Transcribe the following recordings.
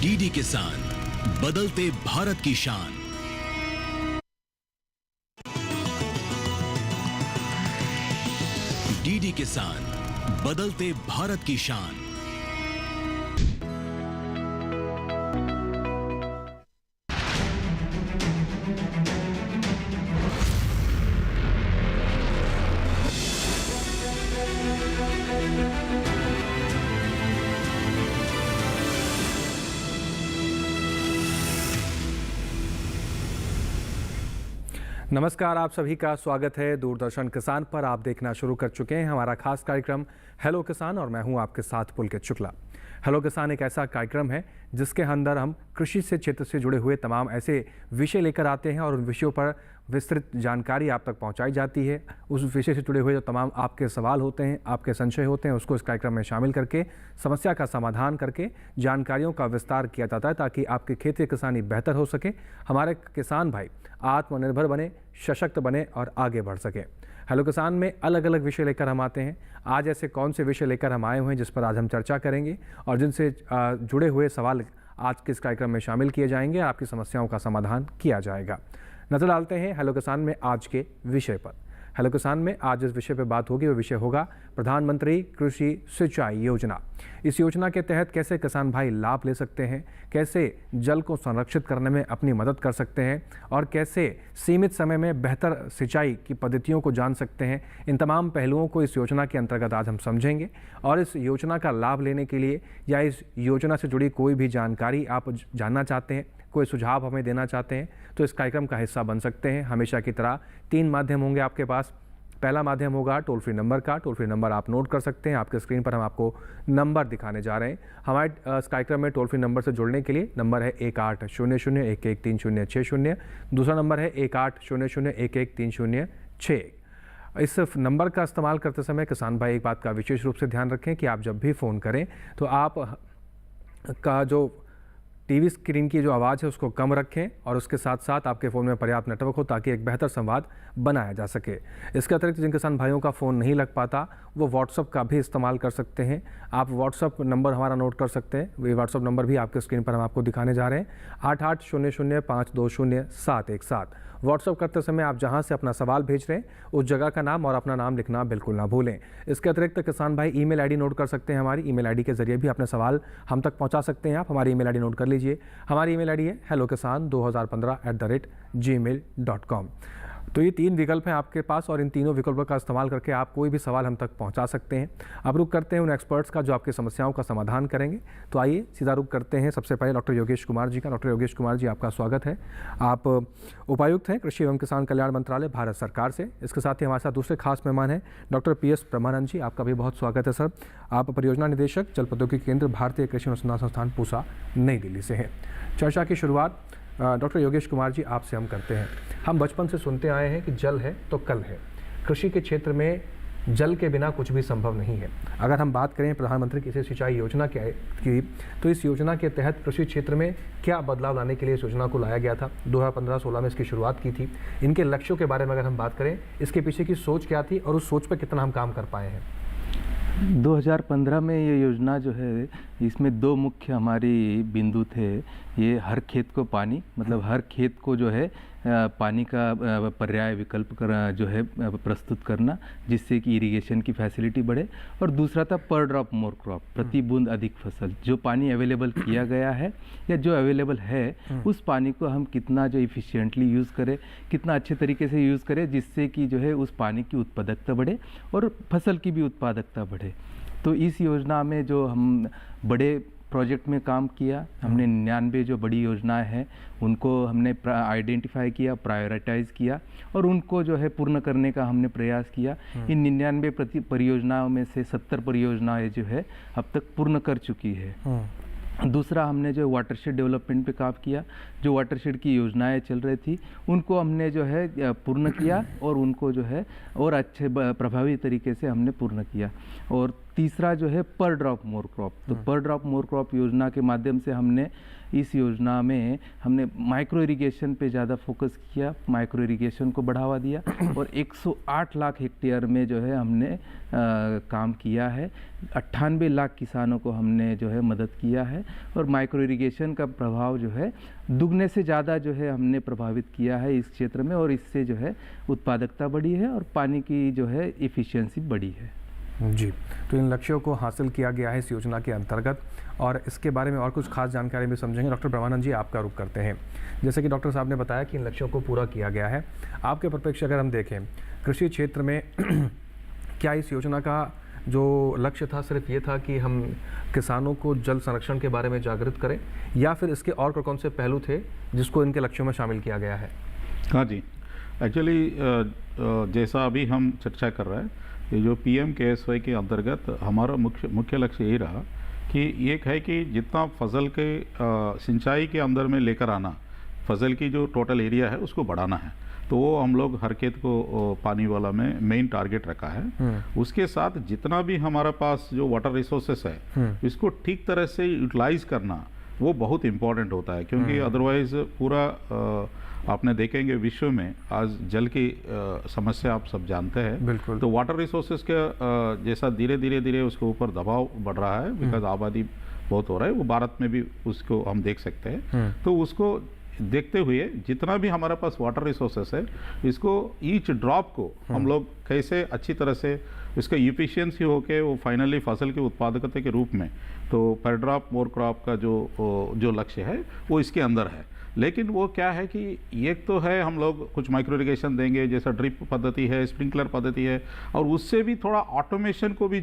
DD किसान, बदलते भारत की शान। डीडी किसान, बदलते भारत की शान। नमस्कार, आप सभी का स्वागत है दूरदर्शन किसान पर। आप देखना शुरू कर चुके हैं हमारा खास कार्यक्रम हेलो किसान और मैं हूं आपके साथ पुलकित शुक्ला। हेलो किसान एक ऐसा कार्यक्रम है जिसके अंदर हम कृषि से क्षेत्र से जुड़े हुए तमाम ऐसे विषय लेकर आते हैं और उन विषयों पर विस्तृत जानकारी आप तक पहुंचाई जाती है। उस विषय से जुड़े हुए जो तमाम आपके सवाल होते हैं, आपके संशय होते हैं, उसको इस कार्यक्रम में शामिल करके समस्या का समाधान करके जानकारियों का विस्तार किया जाता है ताकि आपकी खेती किसानी बेहतर हो सके, हमारे किसान भाई आत्मनिर्भर बने, सशक्त बने और आगे बढ़ सके। हेलो किसान में अलग अलग विषय लेकर हम आते हैं। आज ऐसे कौन से विषय लेकर हम आए हुए हैं जिस पर आज हम चर्चा करेंगे और जिनसे जुड़े हुए सवाल आज के इस कार्यक्रम में शामिल किए जाएंगे, आपकी समस्याओं का समाधान किया जाएगा। नजर डालते हैं हेलो किसान में आज के विषय पर। हेलो किसान में आज जिस विषय पर बात होगी वो विषय होगा प्रधानमंत्री कृषि सिंचाई योजना। इस योजना के तहत कैसे किसान भाई लाभ ले सकते हैं, कैसे जल को संरक्षित करने में अपनी मदद कर सकते हैं और कैसे सीमित समय में बेहतर सिंचाई की पद्धतियों को जान सकते हैं। इन तमाम पहलुओं को इस योजना के अंतर्गत आज हम समझेंगे और इस योजना का लाभ लेने के लिए या इस योजना से जुड़ी कोई भी जानकारी आप जानना चाहते हैं, कोई सुझाव हमें देना चाहते हैं तो इस कार्यक्रम का हिस्सा बन सकते हैं। हमेशा की तरह 3 माध्यम होंगे आपके पास। पहला माध्यम होगा टोल फ्री नंबर का। टोल फ्री नंबर आप नोट कर सकते हैं, आपके स्क्रीन पर हम आपको नंबर दिखाने जा रहे हैं। हमारे इस कार्यक्रम में टोल फ्री नंबर से जुड़ने के लिए नंबर है 1800113060। दूसरा नंबर है 1800113061। इस नंबर का इस्तेमाल करते समय किसान भाई एक बात का विशेष रूप से ध्यान रखें कि आप जब भी फ़ोन करें तो आप का जो टीवी स्क्रीन की जो आवाज़ है उसको कम रखें और उसके साथ साथ आपके फ़ोन में पर्याप्त नेटवर्क हो ताकि एक बेहतर संवाद बनाया जा सके। इसके अतिरिक्त जिन किसान भाइयों का फ़ोन नहीं लग पाता वो व्हाट्सअप का भी इस्तेमाल कर सकते हैं। आप व्हाट्सअप नंबर हमारा नोट कर सकते हैं। ये व्हाट्सअप नंबर भी आपके स्क्रीन पर हम आपको दिखाने जा रहे हैं, 8800520717। व्हाट्सअप करते समय आप जहां से अपना सवाल भेज रहे हैं उस जगह का नाम और अपना नाम लिखना बिल्कुल ना भूलें। इसके अतिरिक्त किसान भाई ईमेल आईडी नोट कर सकते हैं। हमारी ईमेल आईडी के जरिए भी अपने सवाल हम तक पहुंचा सकते हैं। आप हमारी ईमेल आईडी नोट कर लीजिए। हमारी ईमेल आईडी है hellokisan2015@gmail.com। तो ये 3 विकल्प हैं आपके पास और इन तीनों विकल्पों का इस्तेमाल करके आप कोई भी सवाल हम तक पहुंचा सकते हैं। अब रुक करते हैं उन एक्सपर्ट्स का जो आपकी समस्याओं का समाधान करेंगे। तो आइए सीधा रुक करते हैं सबसे पहले डॉक्टर योगेश कुमार जी का। डॉक्टर योगेश कुमार जी, आपका स्वागत है। आप उपायुक्त हैं कृषि एवं किसान कल्याण मंत्रालय भारत सरकार से। इसके साथ ही हमारे साथ दूसरे खास मेहमान हैं डॉक्टर PS ब्रह्मानंद जी, आपका भी बहुत स्वागत है सर। आप परियोजना निदेशक जल प्रौद्योगिकी केंद्र भारतीय कृषि अनुसंधान संस्थान पूसा नई दिल्ली से हैं। चर्चा की शुरुआत डॉक्टर योगेश कुमार जी आपसे हम करते हैं। हम बचपन से सुनते आए हैं कि जल है तो कल है। कृषि के क्षेत्र में जल के बिना कुछ भी संभव नहीं है। अगर हम बात करें प्रधानमंत्री कृषि सिंचाई योजना की तो इस योजना के तहत कृषि क्षेत्र में क्या बदलाव लाने के लिए इस योजना को लाया गया था? 2015-16 में इसकी शुरुआत की थी। इनके लक्ष्यों के बारे में अगर हम बात करें, इसके पीछे की सोच क्या थी और उस सोच पर कितना हम काम कर पाए हैं? 2015 में ये योजना जो है इसमें 2 मुख्य हमारी बिंदु थे। ये हर खेत को पानी, मतलब हर खेत को जो है पानी का पर्याय विकल्प जो है प्रस्तुत करना जिससे कि इरिगेशन की फैसिलिटी बढ़े, और दूसरा था पर ड्रॉप मोर क्रॉप, प्रति बूंद अधिक फसल। जो पानी अवेलेबल किया गया है या जो अवेलेबल है उस पानी को हम कितना जो इफ़िशिएंटली यूज़ करें, कितना अच्छे तरीके से यूज़ करें जिससे कि जो है उस पानी की उत्पादकता बढ़े और फसल की भी उत्पादकता बढ़े। तो इस योजना में जो हम बड़े प्रोजेक्ट में काम किया, हमने 99 जो बड़ी योजनाएं हैं उनको हमने आइडेंटिफाई किया, प्रायोरिटाइज किया और उनको जो है पूर्ण करने का हमने प्रयास किया। इन 99 परियोजनाओं में से 70 परियोजनाएं जो है अब तक पूर्ण कर चुकी है। दूसरा, हमने जो वाटरशेड डेवलपमेंट पे काम किया। जो वाटरशेड की योजनाएं चल रही थी उनको हमने जो है पूर्ण किया और उनको जो है और अच्छे प्रभावी तरीके से हमने पूर्ण किया। और तीसरा जो है पर ड्रॉप मोर क्रॉप। तो पर ड्रॉप मोर क्रॉप योजना के माध्यम से हमने इस योजना में हमने माइक्रो इरिगेशन पे ज़्यादा फोकस किया, माइक्रो इरिगेशन को बढ़ावा दिया और 108 लाख हेक्टेयर में जो है हमने काम किया है। 98 लाख किसानों को हमने जो है मदद किया है और माइक्रो इरिगेशन का प्रभाव जो है दुगने से ज़्यादा जो है हमने प्रभावित किया है इस क्षेत्र में, और इससे जो है उत्पादकता बढ़ी है और पानी की जो है इफ़िशियंसी बढ़ी है। जी, तो इन लक्ष्यों को हासिल किया गया है इस योजना के अंतर्गत, और इसके बारे में और कुछ खास जानकारी भी समझेंगे। डॉक्टर ब्रह्मानंद जी, आपका रुख करते हैं। जैसे कि डॉक्टर साहब ने बताया कि इन लक्ष्यों को पूरा किया गया है, आपके परिप्रेक्ष्य अगर हम देखें कृषि क्षेत्र में क्या इस योजना का जो लक्ष्य था सिर्फ ये था कि हम किसानों को जल संरक्षण के बारे में जागृत करें, या फिर इसके और कौन से पहलू थे जिसको इनके लक्ष्यों में शामिल किया गया है? हाँ जी, एक्चुअली जैसा अभी हम चर्चा कर रहे हैं, ये जो PMKSY के अंतर्गत हमारा मुख्य लक्ष्य यही रहा कि एक है कि जितना फसल के सिंचाई के अंदर में लेकर आना, फसल की जो टोटल एरिया है उसको बढ़ाना है। तो वो हम लोग हर खेत को पानी वाला में मेन टारगेट रखा है। उसके साथ जितना भी हमारा पास जो वाटर रिसोर्सेस है इसको ठीक तरह से यूटिलाइज करना वो बहुत इम्पोर्टेंट होता है, क्योंकि अदरवाइज पूरा आपने देखेंगे विश्व में आज जल की समस्या आप सब जानते हैं। बिल्कुल। तो वाटर रिसोर्सेज के जैसा धीरे धीरे उसके ऊपर दबाव बढ़ रहा है, बिकॉज आबादी बहुत हो रहा है, वो भारत में भी उसको हम देख सकते हैं। तो उसको देखते हुए जितना भी हमारे पास वाटर रिसोर्सेस है, इसको ईच ड्रॉप को हम लोग कैसे अच्छी तरह से इसका इफिशियंसी होके वो फाइनली फसल की उत्पादकता के रूप में, तो पर ड्रॉप मोर क्रॉप का जो लक्ष्य है वो इसके अंदर है। लेकिन वो क्या है कि एक तो है हम लोग कुछ माइक्रो इरिगेशन देंगे, जैसा ड्रिप पद्धति है, स्प्रिंकलर पद्धति है, और उससे भी थोड़ा ऑटोमेशन को भी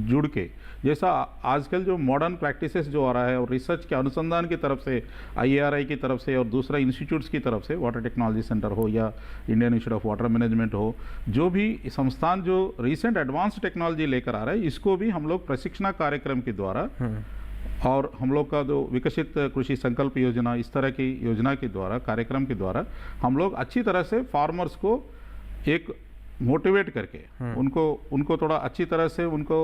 जुड़ के, जैसा आजकल जो मॉडर्न प्रैक्टिसेस जो आ रहा है और रिसर्च के अनुसंधान की तरफ से IARI की तरफ से और दूसरा इंस्टीट्यूट्स की तरफ से, वाटर टेक्नोलॉजी सेंटर हो या Indian institute of water management हो, जो भी संस्थान जो रिसेंट एडवांस टेक्नोलॉजी लेकर आ रहा है, इसको भी हम लोग प्रशिक्षण कार्यक्रम के द्वारा और हम लोग का जो विकसित कृषि संकल्प योजना, इस तरह की योजना के द्वारा, कार्यक्रम के द्वारा हम लोग अच्छी तरह से फार्मर्स को एक मोटिवेट करके उनको थोड़ा अच्छी तरह से उनको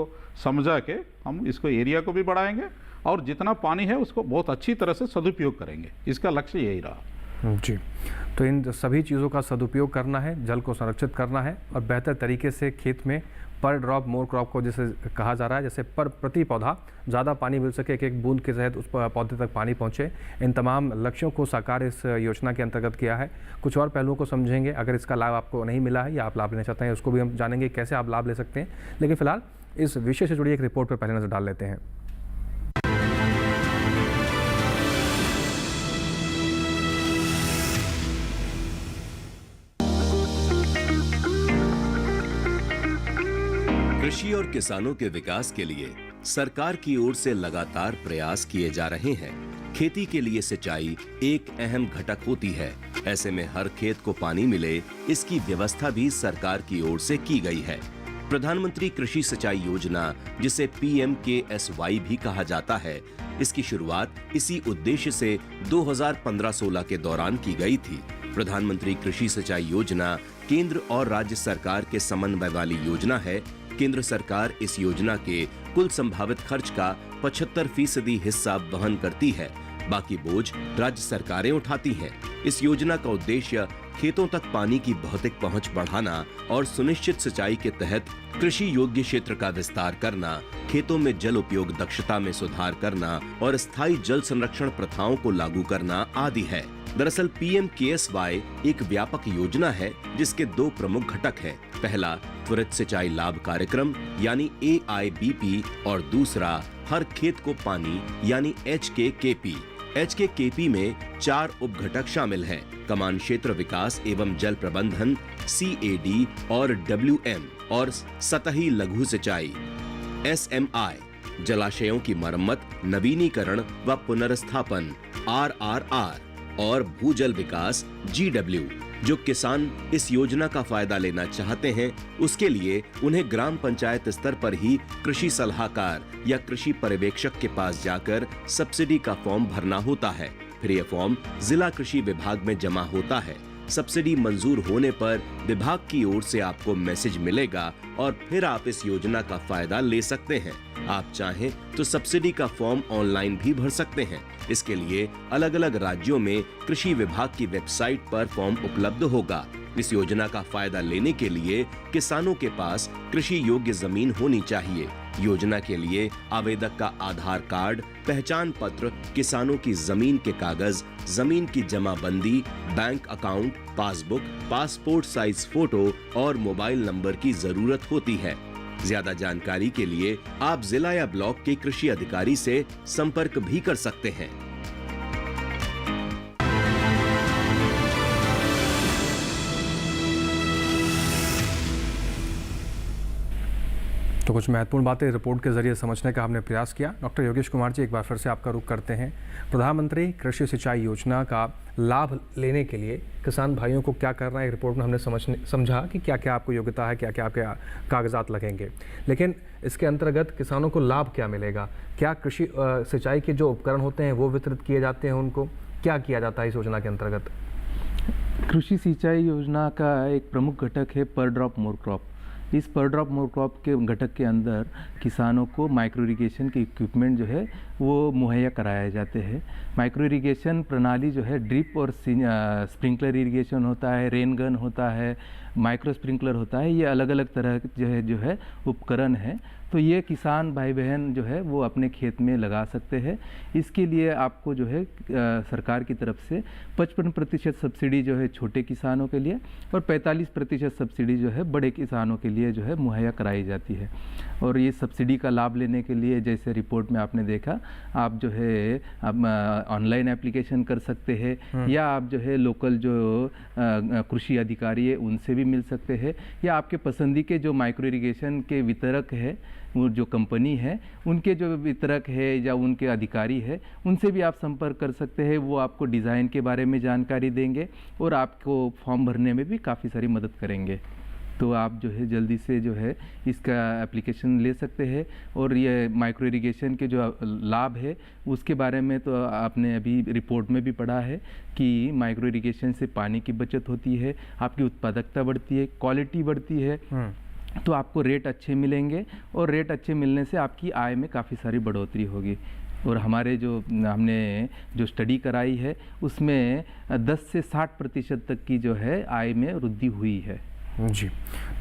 समझा के हम इसको एरिया को भी बढ़ाएंगे और जितना पानी है उसको बहुत अच्छी तरह से सदुपयोग करेंगे। इसका लक्ष्य यही रहा। जी, तो इन सभी चीज़ों का सदुपयोग करना है, जल को संरक्षित करना है और बेहतर तरीके से खेत में पर ड्रॉप मोर क्रॉप को जैसे कहा जा रहा है, जैसे पर प्रति पौधा ज़्यादा पानी मिल सके, एक बूंद के तहत उस पौधे तक पानी पहुंचे, इन तमाम लक्ष्यों को साकार इस योजना के अंतर्गत किया है। कुछ और पहलुओं को समझेंगे, अगर इसका लाभ आपको नहीं मिला है या आप लाभ लेना चाहते हैं उसको भी हम जानेंगे कैसे आप लाभ ले सकते हैं। लेकिन फिलहाल इस विषय से जुड़ी एक रिपोर्ट पर पहले नजर डाल लेते हैं। कृषि और किसानों के विकास के लिए सरकार की ओर से लगातार प्रयास किए जा रहे हैं। खेती के लिए सिंचाई एक अहम घटक होती है। ऐसे में हर खेत को पानी मिले, इसकी व्यवस्था भी सरकार की ओर से की गई है। प्रधानमंत्री कृषि सिंचाई योजना, जिसे PMKSY भी कहा जाता है, इसकी शुरुआत इसी उद्देश्य से 2015-16 के दौरान की गई थी। प्रधानमंत्री कृषि सिंचाई योजना केंद्र और राज्य सरकार के समन्वय वाली योजना है। केंद्र सरकार इस योजना के कुल संभावित खर्च का 75% हिस्सा वहन करती है, बाकी बोझ राज्य सरकारें उठाती हैं। इस योजना का उद्देश्य खेतों तक पानी की भौतिक पहुंच बढ़ाना और सुनिश्चित सिंचाई के तहत कृषि योग्य क्षेत्र का विस्तार करना, खेतों में जल उपयोग दक्षता में सुधार करना और स्थायी जल संरक्षण प्रथाओं को लागू करना आदि है। दरअसल PMKSY एक व्यापक योजना है जिसके दो प्रमुख घटक हैं। पहला त्वरित सिंचाई लाभ कार्यक्रम यानी AIBP और दूसरा हर खेत को पानी यानी HKKP। HKKP में 4 उपघटक शामिल हैं: कमान क्षेत्र विकास एवं जल प्रबंधन CAD और WM, और सतही लघु सिंचाई SMI, जलाशयों की मरम्मत, नवीनीकरण व पुनर्स्थापन RRR और भूजल विकास GW। जो किसान इस योजना का फायदा लेना चाहते हैं उसके लिए उन्हें ग्राम पंचायत स्तर पर ही कृषि सलाहकार या कृषि पर्यवेक्षक के पास जाकर सब्सिडी का फॉर्म भरना होता है। फिर यह फॉर्म जिला कृषि विभाग में जमा होता है। सब्सिडी मंजूर होने पर विभाग की ओर से आपको मैसेज मिलेगा और फिर आप इस योजना का फायदा ले सकते हैं। आप चाहें तो सब्सिडी का फॉर्म ऑनलाइन भी भर सकते हैं। इसके लिए अलग-अलग राज्यों में कृषि विभाग की वेबसाइट पर फॉर्म उपलब्ध होगा। इस योजना का फायदा लेने के लिए किसानों के पास कृषि योग्य जमीन होनी चाहिए। योजना के लिए आवेदक का आधार कार्ड, पहचान पत्र, किसानों की जमीन के कागज, जमीन की जमाबंदी, bank account, passbook, passport size photo और मोबाइल नंबर की जरूरत होती है। ज्यादा जानकारी के लिए आप जिला या ब्लॉक के कृषि अधिकारी से संपर्क भी कर सकते हैं। तो कुछ महत्वपूर्ण बातें रिपोर्ट के जरिए समझने का हमने प्रयास किया। डॉक्टर योगेश कुमार जी, एक बार फिर से आपका रुख करते हैं। प्रधानमंत्री कृषि सिंचाई योजना का लाभ लेने के लिए किसान भाइयों को क्या करना है, रिपोर्ट में हमने समझा कि क्या क्या आपको योग्यता है, क्या क्या आपके कागजात लगेंगे। लेकिन इसके अंतर्गत किसानों को लाभ क्या मिलेगा? क्या कृषि सिंचाई के जो उपकरण होते हैं वो वितरित किए जाते हैं? उनको क्या किया जाता है इस योजना के अंतर्गत? कृषि सिंचाई योजना का एक प्रमुख घटक है पर ड्रॉप मोर क्रॉप। इस पर ड्रॉप मोर क्रॉप के घटक के अंदर किसानों को माइक्रो इरिगेशन के इक्विपमेंट जो है वो मुहैया कराए जाते हैं। माइक्रो इरिगेशन प्रणाली जो है ड्रिप और स्प्रिंकलर इरिगेशन होता है, रेन गन होता है, माइक्रो स्प्रिंकलर होता है। ये अलग अलग तरह जो है उपकरण है। तो ये किसान भाई बहन जो है वो अपने खेत में लगा सकते हैं। इसके लिए आपको जो है सरकार की तरफ से 55% सब्सिडी जो है छोटे किसानों के लिए और 45% सब्सिडी जो है बड़े किसानों के लिए जो है मुहैया कराई जाती है। और ये सब्सिडी का लाभ लेने के लिए जैसे रिपोर्ट में आपने देखा, आप जो है आप ऑनलाइन एप्लीकेशन कर सकते हैं या आप जो है लोकल जो कृषि अधिकारी है उनसे भी मिल सकते हैं, या आपके पसंदी के जो माइक्रो इरिगेशन के वितरक है, वो जो कंपनी है उनके जो वितरक है या उनके अधिकारी है उनसे भी आप संपर्क कर सकते हैं। वो आपको डिज़ाइन के बारे में जानकारी देंगे और आपको फॉर्म भरने में भी काफ़ी सारी मदद करेंगे। तो आप जो है जल्दी से जो है इसका एप्लीकेशन ले सकते हैं। और ये माइक्रो इरिगेशन के जो लाभ है उसके बारे में तो आपने अभी रिपोर्ट में भी पढ़ा है कि माइक्रो इरिगेशन से पानी की बचत होती है, आपकी उत्पादकता बढ़ती है, क्वालिटी बढ़ती है, तो आपको रेट अच्छे मिलेंगे और रेट अच्छे मिलने से आपकी आय में काफ़ी सारी बढ़ोतरी होगी। और हमारे हमने जो स्टडी कराई है उसमें 10 से 60% तक की जो है आय में वृद्धि हुई है। जी,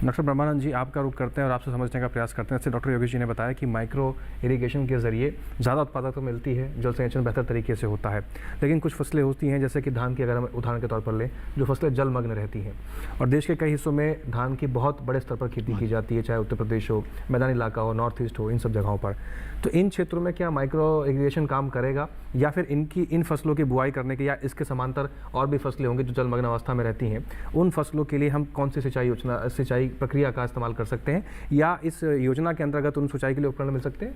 डॉक्टर ब्रह्मानंद जी, आपका रुख करते हैं और आपसे समझने का प्रयास करते हैं। जैसे डॉक्टर योगेश जी ने बताया कि माइक्रो इरिगेशन के ज़रिए ज़्यादा उत्पादकता मिलती है, जल संचयन बेहतर तरीके से होता है। लेकिन कुछ फसलें होती हैं जैसे कि धान की, अगर हम उदाहरण के तौर पर लें, जो फसलें जलमग्न रहती हैं और देश के कई हिस्सों में धान की बहुत बड़े स्तर पर खेती की जाती है, चाहे उत्तर प्रदेश हो, मैदानी इलाका हो, नॉर्थ ईस्ट हो, इन सब जगहों पर। तो इन क्षेत्रों में क्या माइक्रो इरिगेशन काम करेगा, या फिर इन फसलों की बुआई करने के या इसके समांतर और भी फसलें होंगी जो जलमग्न अवस्था में रहती हैं, उन फसलों के लिए हम कौन सी सिंचाई प्रक्रिया का इस्तेमाल कर सकते हैं, या इस योजना के अंतर्गत उन सिंचाई के लिए उपकरण मिल सकते हैं?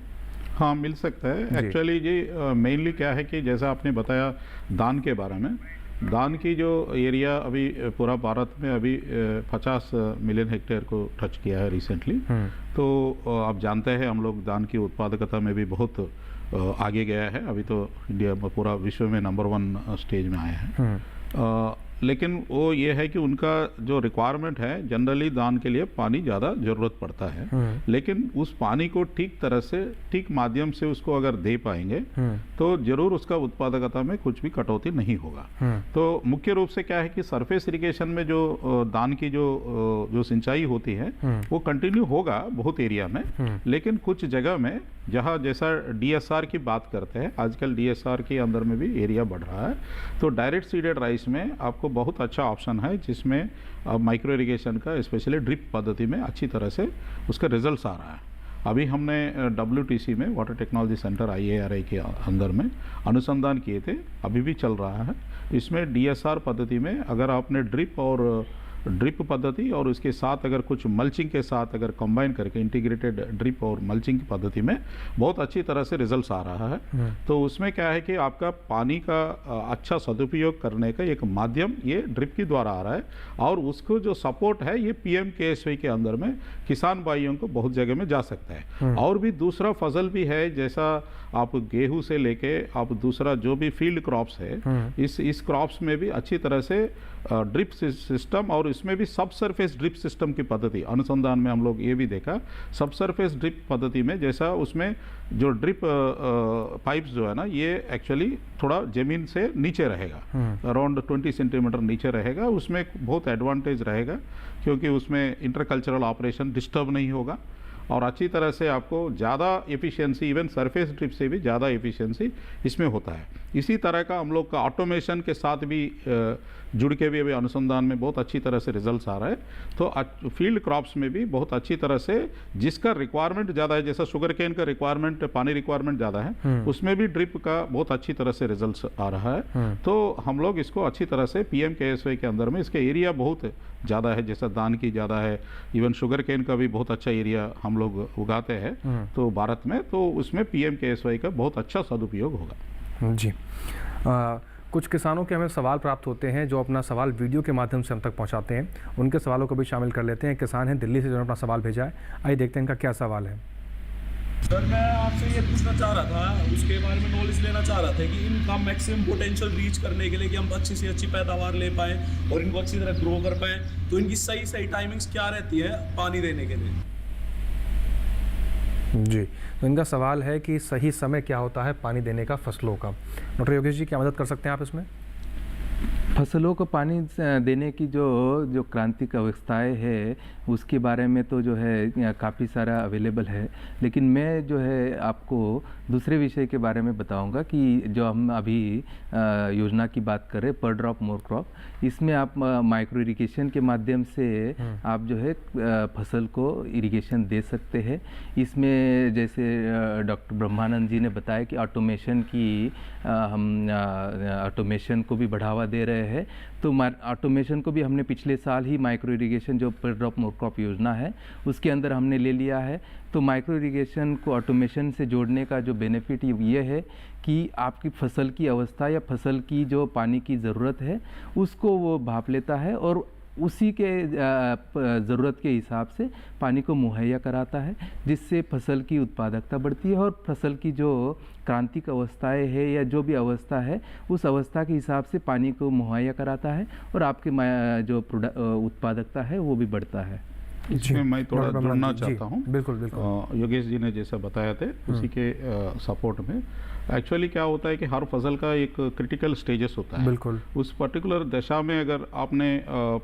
हाँ, मिल सकता है। एक्चुअली जी मेनली क्या है कि जैसा आपने बताया धान के बारे में, धान की जो एरिया अभी पूरा भारत में अभी 50 मिलियन हेक्टेयर को टच किया है रिसेंटली। तो आप जानते हैं हम लोग धान की उत्पादकता में भी बहुत आगे गया है। अभी तो इंडिया पूरा विश्व में नंबर 1 स्टेज में आया है। लेकिन वो ये है कि उनका जो रिक्वायरमेंट है, जनरली धान के लिए पानी ज़्यादा ज़रूरत पड़ता है, लेकिन उस पानी को ठीक तरह से, ठीक माध्यम से उसको अगर दे पाएंगे तो जरूर उसका उत्पादकता में कुछ भी कटौती नहीं होगा। तो मुख्य रूप से क्या है कि सरफेस इरिगेशन में जो धान की जो सिंचाई होती है वो कंटिन्यू होगा बहुत एरिया में, लेकिन कुछ जगह में जहाँ जैसा DSR की बात करते हैं, आजकल DSR के अंदर में भी एरिया बढ़ रहा है, तो डायरेक्ट सीडेड राइस में आपको बहुत अच्छा ऑप्शन है जिसमें माइक्रो इरिगेशन का स्पेशली ड्रिप पद्धति में अच्छी तरह से उसका रिजल्ट्स आ रहा है। अभी हमने WTC में वाटर टेक्नोलॉजी सेंटर IARI के अंदर में अनुसंधान किए थे, अभी भी चल रहा है। इसमें DSR पद्धति में अगर आपने ड्रिप और ड्रिप पद्धति और उसके साथ अगर कुछ मल्चिंग के साथ अगर कंबाइन करके इंटीग्रेटेड ड्रिप और मल्चिंग की पद्धति में बहुत अच्छी तरह से रिजल्ट्स आ रहा है। तो उसमें क्या है कि आपका पानी का अच्छा सदुपयोग करने का एक माध्यम ये ड्रिप के द्वारा आ रहा है और उसको जो सपोर्ट है ये PMKSY के अंदर में किसान भाइयों को बहुत जगह में जा सकता है। और भी दूसरा फसल भी है, जैसा आप गेहूं से लेके आप दूसरा जो भी फील्ड क्रॉप्स है, इस क्रॉप्स में भी अच्छी तरह से ड्रिप सिस्टम और इसमें भी सब सरफेस ड्रिप सिस्टम की पद्धति अनुसंधान में हम लोग ये भी देखा। सब सरफेस ड्रिप पद्धति में जैसा उसमें जो ड्रिप पाइप्स जो है ना, ये एक्चुअली थोड़ा जमीन से नीचे रहेगा, अराउंड 20 सेंटीमीटर नीचे रहेगा। उसमें बहुत एडवांटेज रहेगा क्योंकि उसमें इंटरकल्चरल ऑपरेशन डिस्टर्ब नहीं होगा और अच्छी तरह से आपको ज़्यादा एफिशिएंसी, इवन सरफेस ड्रिप से भी ज़्यादा एफिशिएंसी इसमें होता है। इसी तरह का हम लोग का ऑटोमेशन के साथ भी जुड़ के भी अभी अनुसंधान में बहुत अच्छी तरह से रिजल्ट्स आ रहा है। तो फील्ड क्रॉप्स में भी बहुत अच्छी तरह से जिसका रिक्वायरमेंट ज़्यादा है, जैसा शुगर केन का रिक्वायरमेंट, पानी रिक्वायरमेंट ज़्यादा है, उसमें भी ड्रिप का बहुत अच्छी तरह से रिजल्ट्स आ रहा है। तो हम लोग इसको अच्छी तरह से PMKSY के अंदर में इसके एरिया बहुत ज़्यादा है, जैसा धान की ज़्यादा है, इवन शुगर केन का भी बहुत अच्छा एरिया हम लोग उगाते हैं तो भारत में, तो उसमें PMKSY का बहुत अच्छा सदुपयोग होगा। जी, कुछ किसानों के हमें सवाल प्राप्त होते हैं जो अपना सवाल वीडियो के माध्यम से हम तक पहुंचाते हैं, उनके सवालों को भी शामिल कर लेते हैं। किसान हैं दिल्ली से जो अपना सवाल भेजा है, आइए देखते हैं इनका क्या सवाल है। सर, मैं आपसे ये पूछना चाह रहा था, उसके बारे में नॉलेज लेना चाह रहा था कि इनका मैक्सिमम पोटेंशियल रीच करने के लिए कि हम अच्छी से अच्छी पैदावार ले पाएँ और इनको अच्छी तरह ग्रो कर पाएँ, तो इनकी सही टाइमिंग्स क्या रहती है पानी देने के लिए? जी, तो इनका सवाल है कि सही समय क्या होता है पानी देने का फसलों का। डॉक्टर योगेश जी, क्या मदद कर सकते हैं आप इसमें? फसलों को पानी देने की जो क्रांतिक अवस्थाएं है उसके बारे में तो जो है काफ़ी सारा अवेलेबल है, लेकिन मैं जो है आपको दूसरे विषय के बारे में बताऊंगा कि जो हम अभी योजना की बात करें, पर ड्रॉप मोर क्रॉप, इसमें आप माइक्रो इरिगेशन के माध्यम से आप जो है फसल को इरिगेशन दे सकते हैं। इसमें जैसे डॉक्टर ब्रह्मानंद जी ने बताया कि ऑटोमेशन की हम ऑटोमेशन को भी बढ़ावा दे रहे हैं, तो ऑटोमेशन को भी हमने पिछले साल ही माइक्रो इरिगेशन जो पर ड्रॉप मोर क्रॉप योजना है उसके अंदर हमने ले लिया है। तो माइक्रो इरिगेशन को ऑटोमेशन से जोड़ने का जो बेनिफिट ये है कि आपकी फसल की अवस्था या फसल की जो पानी की ज़रूरत है उसको वो भाप लेता है और उसी के ज़रूरत के हिसाब से पानी को मुहैया कराता है, जिससे फसल की उत्पादकता बढ़ती है और फसल की जो क्रांतिक अवस्थाएं है या जो भी अवस्था है उस अवस्था के हिसाब से पानी को मुहैया कराता है और आपके जो उत्पादकता है वो भी बढ़ता है। इसमें मैं थोड़ा जुड़ना चाहता हूँ। बिल्कुल बिल्कुल। योगेश जी ने जैसा बताया थे उसी के सपोर्ट में एक्चुअली क्या होता है कि हर फसल का एक क्रिटिकल स्टेजेस होता है। बिल्कुल। उस पर्टिकुलर दशा में अगर आपने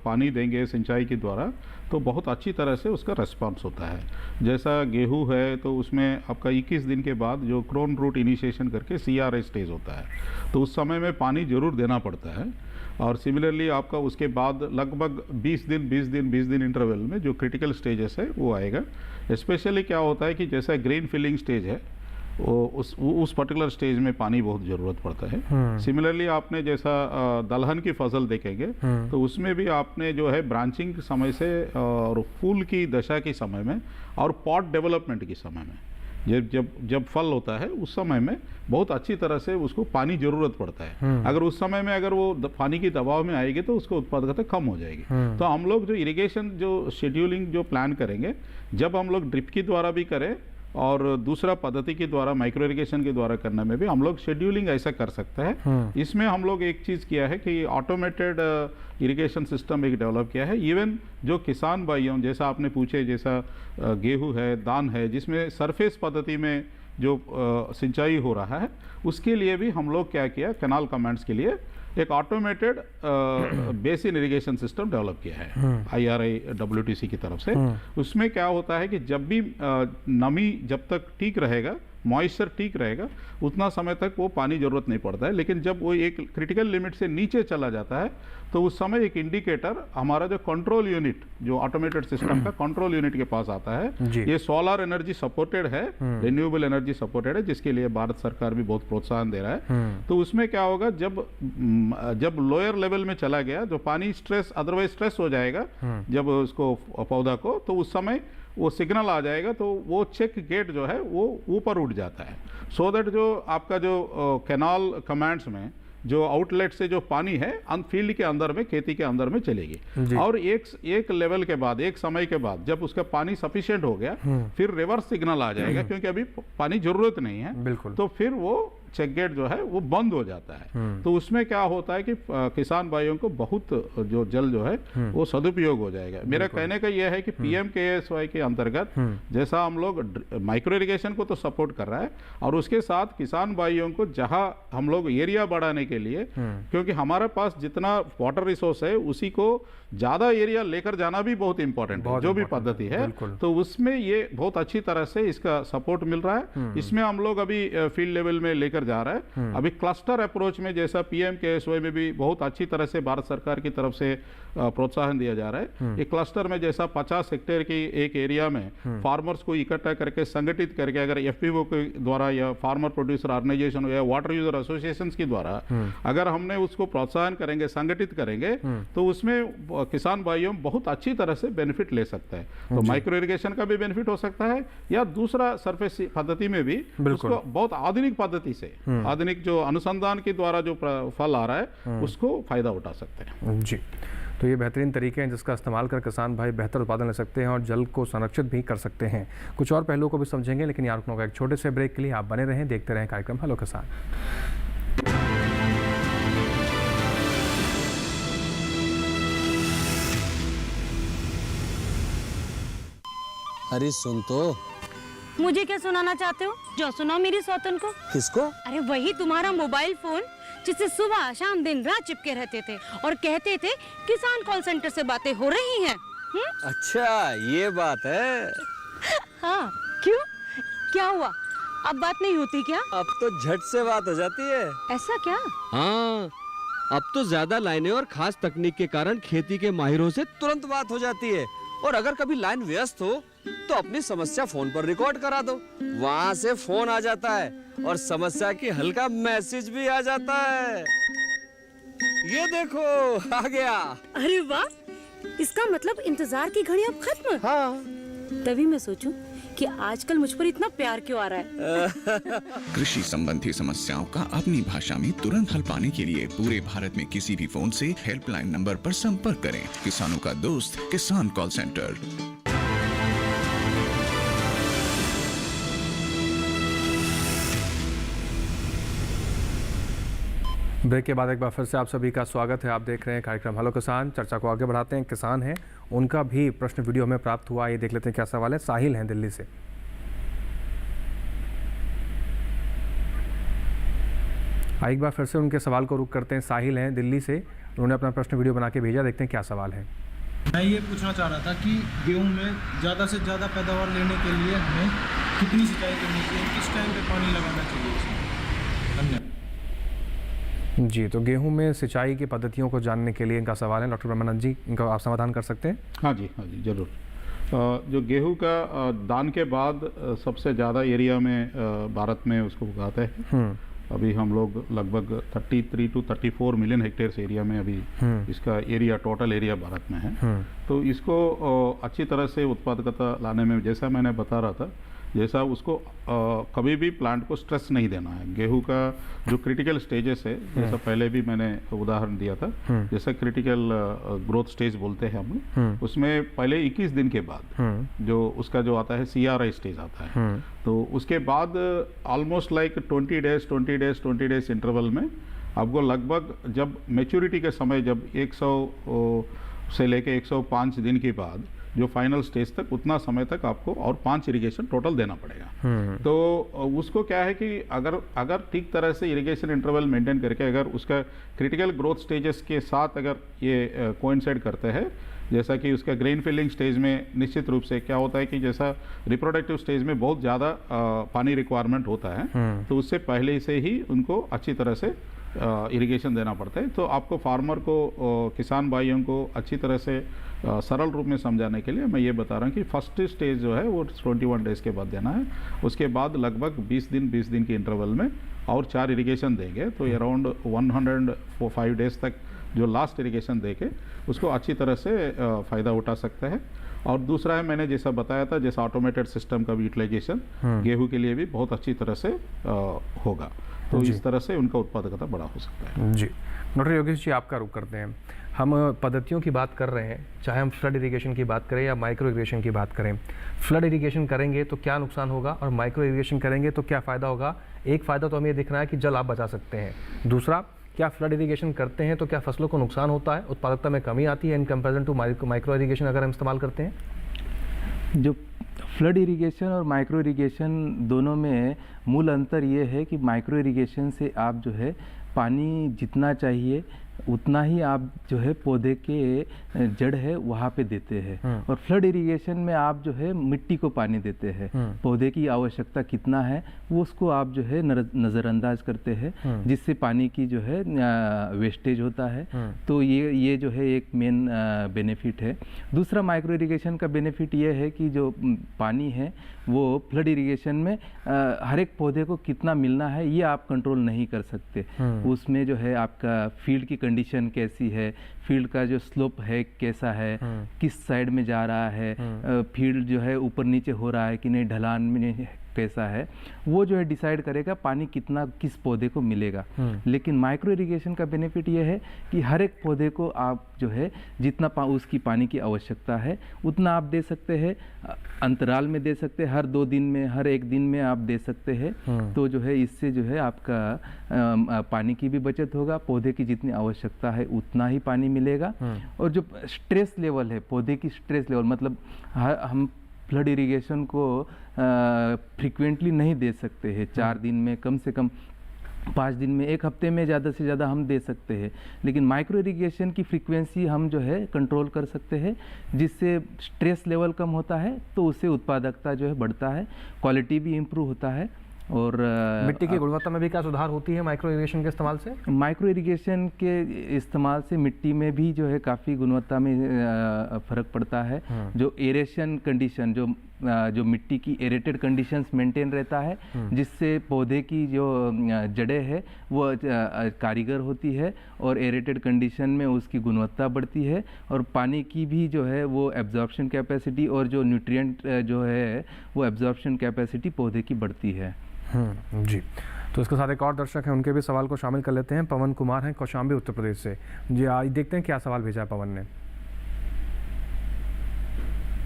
पानी देंगे सिंचाई के द्वारा तो बहुत अच्छी तरह से उसका रेस्पॉन्स होता है। जैसा गेहूं है तो उसमें आपका 21 दिन के बाद जो क्रोन रूट इनिशिएशन करके CRA स्टेज होता है, तो उस समय में पानी जरूर देना पड़ता है। और सिमिलरली आपका उसके बाद लगभग 20 दिन इंटरवल में जो क्रिटिकल स्टेजेस है वो आएगा। स्पेशली क्या होता है कि जैसा ग्रेन फिलिंग स्टेज है उस पर्टिकुलर स्टेज में पानी बहुत ज़रूरत पड़ता है। सिमिलरली आपने जैसा दलहन की फसल देखेंगे तो उसमें भी आपने जो है ब्रांचिंग के समय से और फूल की दशा के समय में और पॉट डेवलपमेंट के समय में जब फल होता है उस समय में बहुत अच्छी तरह से उसको पानी जरूरत पड़ता है। अगर उस समय में अगर वो पानी की दबाव में आएगी तो उसको उत्पादकता कम हो जाएगी। तो हम लोग जो इरिगेशन जो शेड्यूलिंग जो प्लान करेंगे, जब हम लोग ड्रिप के द्वारा भी करें और दूसरा पद्धति के द्वारा माइक्रो इरिगेशन के द्वारा करने में भी हम लोग शेड्यूलिंग ऐसा कर सकते हैं। इसमें हम लोग एक चीज़ किया है कि ऑटोमेटेड इरिगेशन सिस्टम एक डेवलप किया है। इवन जो किसान भाइयों, जैसा आपने पूछे, जैसा गेहूं है, दान है, जिसमें सरफेस पद्धति में जो सिंचाई हो रहा है, उसके लिए भी हम लोग क्या किया, कैनाल कमांड्स के लिए एक automated basin irrigation system develop किया है IRI WTC की तरफ से। उसमें क्या होता है कि जब भी नमी जब तक ठीक रहेगा मॉइस्चर ठीक रहेगा उतना समय तक वो पानी ज़रूरत नहीं पड़ता है। लेकिन जब वो एक क्रिटिकल लिमिट से नीचे चला जाता है तो उस समय एक इंडिकेटर हमारा जो कंट्रोल यूनिट, जो ऑटोमेटेड सिस्टम का कंट्रोल यूनिट के पास आता है। ये सोलर एनर्जी सपोर्टेड है, रिन्यूएबल एनर्जी सपोर्टेड है, जिसके लिए भारत सरकार भी बहुत प्रोत्साहन दे रहा है। तो उसमें क्या होगा, जब लोअर लेवल में चला गया, जो पानी स्ट्रेस अदरवाइज स्ट्रेस हो जाएगा जब उसको पौधा को, तो उस समय वो सिग्नल आ जाएगा, तो वो चेक गेट जो है वो ऊपर उठ जाता है, सो दैट जो आपका जो कैनाल कमांड्स में जो आउटलेट से जो पानी है फील्ड के अंदर में, खेती के अंदर में चलेगी। और एक लेवल के बाद, एक समय के बाद जब उसका पानी सफिशिएंट हो गया, फिर रिवर्स सिग्नल आ जाएगा, क्योंकि अभी पानी जरूरत नहीं है, तो फिर वो चेक गेट जो है वो बंद हो जाता है। तो उसमें क्या होता है कि किसान भाइयों को बहुत जो जल जो है वो सदुपयोग हो जाएगा। मेरा कहने का यह है कि PMKSY के अंतर्गत जैसा हम लोग माइक्रो इरिगेशन को तो सपोर्ट कर रहा है, और उसके साथ किसान भाइयों को जहां हम लोग एरिया बढ़ाने के लिए, क्योंकि हमारे पास जितना वाटर रिसोर्स है उसी को ज्यादा एरिया लेकर जाना भी बहुत इंपॉर्टेंट है, जो भी पद्धति है, तो उसमें ये बहुत अच्छी तरह से इसका सपोर्ट मिल रहा है। इसमें हम लोग अभी फील्ड लेवल में लेकर जा रहा है। अभी क्लस्टर अप्रोच में, जैसा PMKSY में भी बहुत अच्छी तरह से भारत सरकार की तरफ से प्रोत्साहन दिया जा रहा है। एक क्लस्टर में जैसा 50 हेक्टेयर की एक एरिया में फार्मर्स को इकट्ठा करके, संगठित करके, अगर FPO के द्वारा या फार्मर प्रोड्यूसर ऑर्गेनाइजेशन या वाटर यूजर एसोसिएशन की द्वारा अगर हमने उसको प्रोत्साहन करेंगे, संगठित करेंगे, तो उसमें किसान भाइयों बहुत अच्छी तरह से बेनिफिट ले सकता है। तो माइक्रो इरिगेशन का भी बेनिफिट हो सकता है, या दूसरा सरफेस पद्धति में भी उसको बहुत आधुनिक पद्धति से, आधुनिक जो अनुसंधान के द्वारा जो फल आ रहा है उसको फायदा उठा सकते हैं। जी, तो ये बेहतरीन तरीके हैं जिसका इस्तेमाल कर किसान भाई बेहतर उत्पादन ले सकते हैं और जल को संरक्षित भी कर सकते हैं। कुछ और पहलुओं को भी समझेंगे, लेकिन यहाँ रुकना होगा एक छोटे से ब्रेक के लिए। आप बने रहें, देखते रहें कार्यक्रम हेलो किसान। अरे सुन तो। मुझे क्या सुनाना चाहते हो? जो सुनाओ मेरी सौतन को। किसको? अरे वही तुम्हारा मोबाइल फोन जिससे सुबह शाम दिन रात चिपके रहते थे और कहते थे किसान कॉल सेंटर से बातें हो रही हैं। अच्छा ये बात है। हाँ, क्यों? क्या हुआ? अब बात नहीं होती क्या? अब तो झट से बात हो जाती है। ऐसा क्या? हाँ, अब तो ज्यादा लाइनें और खास तकनीक के कारण खेती के माहिरों से तुरंत बात हो जाती है। और अगर कभी लाइन व्यस्त हो तो अपनी समस्या फोन पर रिकॉर्ड करा दो, वहाँ से फोन आ जाता है और समस्या की हल का मैसेज भी आ जाता है। ये देखो आ गया। अरे वाह, इसका मतलब इंतजार की घड़ी अब खत्म। हाँ। तभी मैं सोचूं कि आजकल मुझ पर इतना प्यार क्यों आ रहा है। कृषि संबंधी समस्याओं का अपनी भाषा में तुरंत हल पाने के लिए पूरे भारत में किसी भी फोन से हेल्पलाइन नंबर पर संपर्क करें। किसानों का दोस्त किसान कॉल सेंटर। ब्रेक के बाद एक बार फिर से आप सभी का स्वागत है। आप देख रहे हैं कार्यक्रम हेलो किसान। चर्चा को आगे बढ़ाते हैं। किसान हैं, उनका भी प्रश्न वीडियो हमें प्राप्त हुआ। ये देख लेते हैं क्या सवाल है। साहिल हैं दिल्ली से। एक बार फिर से उनके सवाल को रुख करते हैं। साहिल हैं दिल्ली से, उन्होंने अपना प्रश्न वीडियो बना के भेजा। देखते हैं क्या सवाल है। मैं ये पूछना चाह रहा था कि गेहूं में ज़्यादा से ज़्यादा पैदावार लेने के लिए हमें कितनी सिंचाई करनी चाहिए, किस टाइम पे पानी लगाना चाहिए इसमें? धन्यवाद। जी, तो गेहूं में सिंचाई की पद्धतियों को जानने के लिए इनका सवाल है। डॉक्टर ब्रह्मानंद जी, इनका आप समाधान कर सकते हैं? हाँ जी जरूर। जो गेहूं का दान के बाद सबसे ज़्यादा एरिया में भारत में उसको उगाते हैं। अभी हम लोग लगभग 33 to 34 मिलियन हेक्टेयर एरिया में अभी इसका एरिया, टोटल एरिया भारत में है। तो इसको अच्छी तरह से उत्पादकता लाने में, जैसा मैंने बता रहा था, जैसा उसको कभी भी प्लांट को स्ट्रेस नहीं देना है। गेहूं का जो क्रिटिकल स्टेजेस है, जैसा पहले भी मैंने उदाहरण दिया था, जैसा क्रिटिकल ग्रोथ स्टेज बोलते हैं हम, उसमें पहले 21 दिन के बाद जो उसका जो आता है CRI स्टेज आता है, तो उसके बाद ऑलमोस्ट लाइक 20 डेज इंटरवल में आपको लगभग जब मैच्योरिटी के समय, जब 100 से लेके 105 दिन के बाद जो फाइनल स्टेज तक, उतना समय तक आपको और 5 इरिगेशन टोटल देना पड़ेगा। तो उसको क्या है कि अगर ठीक तरह से इरिगेशन इंटरवल मेंटेन करके, अगर उसका क्रिटिकल ग्रोथ स्टेजेस के साथ अगर ये कोइंसाइड करते हैं, जैसा कि उसका ग्रेन फिलिंग स्टेज में निश्चित रूप से क्या होता है कि जैसा रिप्रोडक्टिव स्टेज में बहुत ज़्यादा पानी रिक्वायरमेंट होता है, तो उससे पहले से ही उनको अच्छी तरह से इरिगेशन देना पड़ता है। तो आपको फार्मर को, किसान भाइयों को अच्छी तरह से सरल रूप में समझाने के लिए मैं ये बता रहा हूँ कि फर्स्ट स्टेज जो है वो 21 डेज़ के बाद देना है। उसके बाद लगभग 20 दिन के इंटरवल में और 4 इरिगेशन देंगे, तो अराउंड 105 डेज़ तक जो लास्ट इरिगेशन देके उसको अच्छी तरह से फ़ायदा उठा सकते हैं। और दूसरा है, मैंने जैसा बताया था, जैसा ऑटोमेटेड सिस्टम का भी यूटिलाइजेशन गेहूं के लिए भी बहुत अच्छी तरह से होगा, तो इस तरह से उनका उत्पादकता बड़ा हो सकता है। जी डॉक्टर योगेश जी, आपका रुख करते हैं। हम पद्धतियों की बात कर रहे हैं, चाहे हम फ्लड इरिगेशन की बात करें या माइक्रो इरिगेशन की बात करें। फ्लड इरिगेशन करेंगे तो क्या नुकसान होगा और माइक्रो इरिगेशन करेंगे तो क्या फ़ायदा होगा? एक फ़ायदा तो हमें ये दिख रहा है कि जल आप बचा सकते हैं। दूसरा, क्या फ्लड इरिगेशन करते हैं तो क्या फसलों को नुकसान होता है, उत्पादकता में कमी आती है in comparison to micro irrigation अगर हम इस्तेमाल करते हैं? जो फ्लड इरिगेशन और माइक्रो इरिगेशन दोनों में मूल अंतर ये है कि माइक्रो इरिगेशन से आप जो है पानी जितना चाहिए उतना ही आप जो है पौधे के जड़ है वहाँ पे देते हैं, और फ्लड इरिगेशन में आप जो है मिट्टी को पानी देते हैं। पौधे की आवश्यकता कितना है वो उसको आप जो है नज़रअंदाज करते हैं, जिससे पानी की जो है वेस्टेज होता है। तो ये जो है एक मेन बेनिफिट है। दूसरा, माइक्रो इरिगेशन का बेनिफिट ये है कि जो पानी है वो फ्लड इरिगेशन में हर एक पौधे को कितना मिलना है ये आप कंट्रोल नहीं कर सकते। उसमें जो है आपका फील्ड की कंडीशन कैसी है, फील्ड का जो स्लोप है कैसा है, किस साइड में जा रहा है, फील्ड जो है ऊपर नीचे हो रहा है कि नहीं, ढलान में कैसा है, वो जो है डिसाइड करेगा पानी कितना किस पौधे को मिलेगा। लेकिन माइक्रो इरिगेशन का बेनिफिट ये है कि हर एक पौधे को आप जो है जितना उसकी पानी की आवश्यकता है उतना आप दे सकते हैं, अंतराल में दे सकते हैं, हर 2 दिन में, हर 1 दिन में आप दे सकते हैं। तो जो है इससे जो है आपका पानी की भी बचत होगा, पौधे की जितनी आवश्यकता है उतना ही पानी मिलेगा। और जो स्ट्रेस लेवल है, पौधे की स्ट्रेस लेवल, मतलब हम फ्लड इरिगेशन को फ्रीक्वेंटली नहीं दे सकते हैं। 4 दिन में, कम से कम 5 दिन में, 1 हफ्ते में ज़्यादा से ज़्यादा हम दे सकते हैं। लेकिन माइक्रो इरिगेशन की फ्रीक्वेंसी हम जो है कंट्रोल कर सकते हैं, जिससे स्ट्रेस लेवल कम होता है, तो उससे उत्पादकता जो है बढ़ता है, क्वालिटी भी इम्प्रूव होता है। और मिट्टी की गुणवत्ता में भी क्या सुधार होती है माइक्रो इरिगेशन के इस्तेमाल से? माइक्रो इरिगेशन के इस्तेमाल से मिट्टी में भी जो है काफ़ी गुणवत्ता में फ़र्क पड़ता है। जो एरेशन कंडीशन, जो मिट्टी की एरेटेड कंडीशंस मेंटेन रहता है, जिससे पौधे की जो जड़ें है वो कारीगर होती है और एरेटेड कंडीशन में उसकी गुणवत्ता बढ़ती है, और पानी की भी जो है वो एब्जॉर्प्शन कैपेसिटी और जो न्यूट्रिएंट जो है वो एब्जॉर्प्शन कैपेसिटी पौधे की बढ़ती है। जी, तो इसके साथ एक और दर्शक हैं, उनके भी सवाल को शामिल कर लेते हैं। पवन कुमार हैं कौशाम्बी उत्तर प्रदेश से। जी आज देखते हैं क्या सवाल भेजा है पवन ने।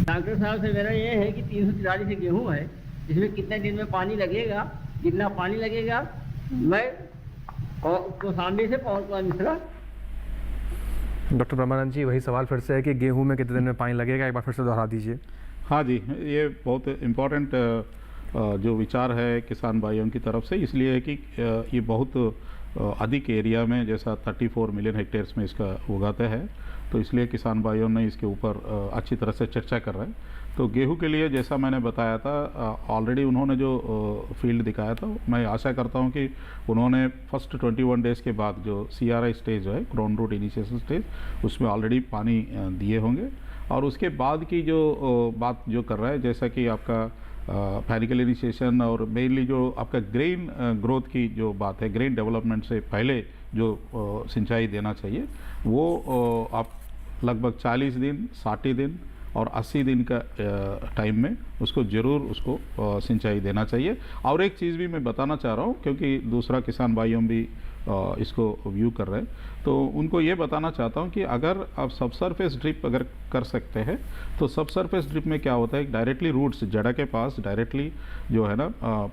डॉक्टर साहब से मेरा ये है कि 343 गेहूँ है, इसमें कितने दिन में पानी लगेगा, कितना पानी लगेगा? मैं कौशाम्बी से पवन कुमार मिश्रा। डॉक्टर ब्रह्मानंद जी, वही सवाल फिर से है कि गेहूं में कितने दिन में पानी लगेगा, एक बार फिर से दोहरा दीजिए। हाँ जी, ये बहुत इम्पोर्टेंट जो विचार है किसान भाइयों की तरफ से, इसलिए है कि ये बहुत अधिक एरिया में, जैसा 34 मिलियन हेक्टेयर्स में इसका उगाते हैं, तो इसलिए किसान भाइयों ने इसके ऊपर अच्छी तरह से चर्चा कर रहे हैं। तो गेहूं के लिए जैसा मैंने बताया था, ऑलरेडी उन्होंने जो फील्ड दिखाया था, मैं आशा करता हूं कि उन्होंने फर्स्ट 21 डेज़ के बाद जो CRI स्टेज है, क्राउन रूट इनिशिएशन स्टेज, उसमें ऑलरेडी पानी दिए होंगे। और उसके बाद की जो बात जो कर रहा है, जैसा कि आपका फैरिकल इनिशिएशन और मेनली जो आपका ग्रेन ग्रोथ की जो बात है, ग्रेन डेवलपमेंट से पहले जो सिंचाई देना चाहिए, वो आप लगभग 40 दिन, 60 दिन और 80 दिन का टाइम में उसको ज़रूर उसको सिंचाई देना चाहिए। और एक चीज़ भी मैं बताना चाह रहा हूँ, क्योंकि दूसरा किसान भाइयों भी इसको व्यू कर रहे हैं, तो उनको ये बताना चाहता हूँ कि अगर आप सब सरफेस ड्रिप अगर कर सकते हैं, तो सब सरफेस ड्रिप में क्या होता है, डायरेक्टली रूट्स जड़ के पास डायरेक्टली जो है ना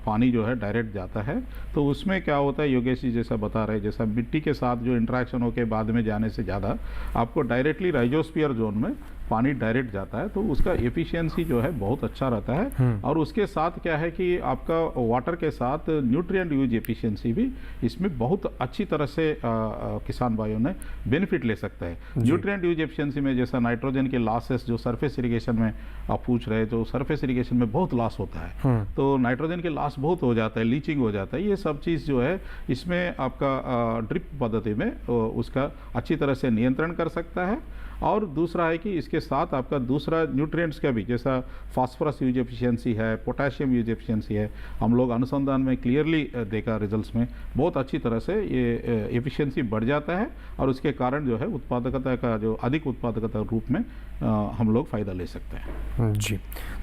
पानी जो है डायरेक्ट जाता है। तो उसमें क्या होता है, योगेश जी जैसा बता रहे हैं, जैसा मिट्टी के साथ जो इंटरेक्शन होकर बाद में जाने से ज़्यादा आपको डायरेक्टली राइजोस्फीयर जोन में पानी डायरेक्ट जाता है, तो उसका एफिशिएंसी जो है बहुत अच्छा रहता है। और उसके साथ क्या है कि आपका वाटर के साथ न्यूट्रिएंट यूज एफिशिएंसी भी इसमें बहुत अच्छी तरह से किसान भाइयों ने बेनिफिट ले सकते हैं। न्यूट्रिएंट यूज एफिशिएंसी में जैसा नाइट्रोजन के लॉसेस जो सरफेस इरिगेशन में आप पूछ रहे हैं, तो सरफेस इरिगेशन में बहुत लॉस होता है, तो नाइट्रोजन के लॉस बहुत हो जाता है, लीचिंग हो जाता है। ये सब चीज़ जो है इसमें आपका ड्रिप पद्धति में उसका अच्छी तरह से नियंत्रण कर सकता है। और दूसरा है कि इसके साथ आपका दूसरा न्यूट्रिएंट्स का भी, जैसा फास्फोरस यूज एफिशिएंसी है, पोटेशियम यूज एफिशिएंसी है, हम लोग अनुसंधान में क्लियरली देखा रिजल्ट्स में बहुत अच्छी तरह से ये एफिशिएंसी बढ़ जाता है, और उसके कारण जो है उत्पादकता का जो अधिक उत्पादकता रूप में हम लोग फ़ायदा ले सकते हैं। जी,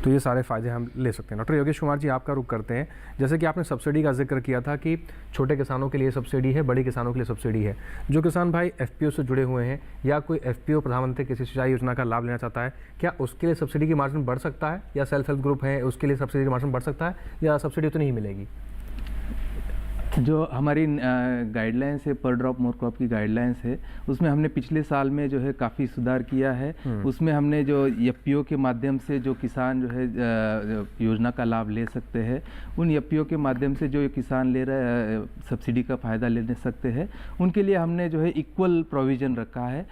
तो ये सारे फ़ायदे हम ले सकते हैं। डॉक्टर योगेश कुमार जी, आपका रुख करते हैं। जैसे कि आपने सब्सिडी का जिक्र किया था कि छोटे किसानों के लिए सब्सिडी है, बड़े किसानों के लिए सब्सिडी है। जो किसान भाई एफपीओ से जुड़े हुए हैं या कोई एफपीओ प्रधानमंत्री कृषि सिंचाई योजना का लाभ लेना चाहता है, क्या उसके लिए सब्सिडी की मार्जिन बढ़ सकता है, या सेल्फ हेल्प ग्रुप है उसके लिए सब्सिडी की मार्जिन बढ़ सकता है, या सब्सिडी उतनी ही मिलेगी? जो हमारी गाइडलाइंस है, पर ड्रॉप मोर क्रॉप की गाइडलाइंस है, उसमें हमने पिछले साल में जो है काफ़ी सुधार किया है। उसमें हमने जो एफपीओ के माध्यम से जो किसान जो है योजना का लाभ ले सकते हैं, उन एफपीओ के माध्यम से जो किसान ले रहे सब्सिडी का फ़ायदा ले सकते हैं, उनके लिए हमने जो है इक्वल प्रोविज़न रखा है।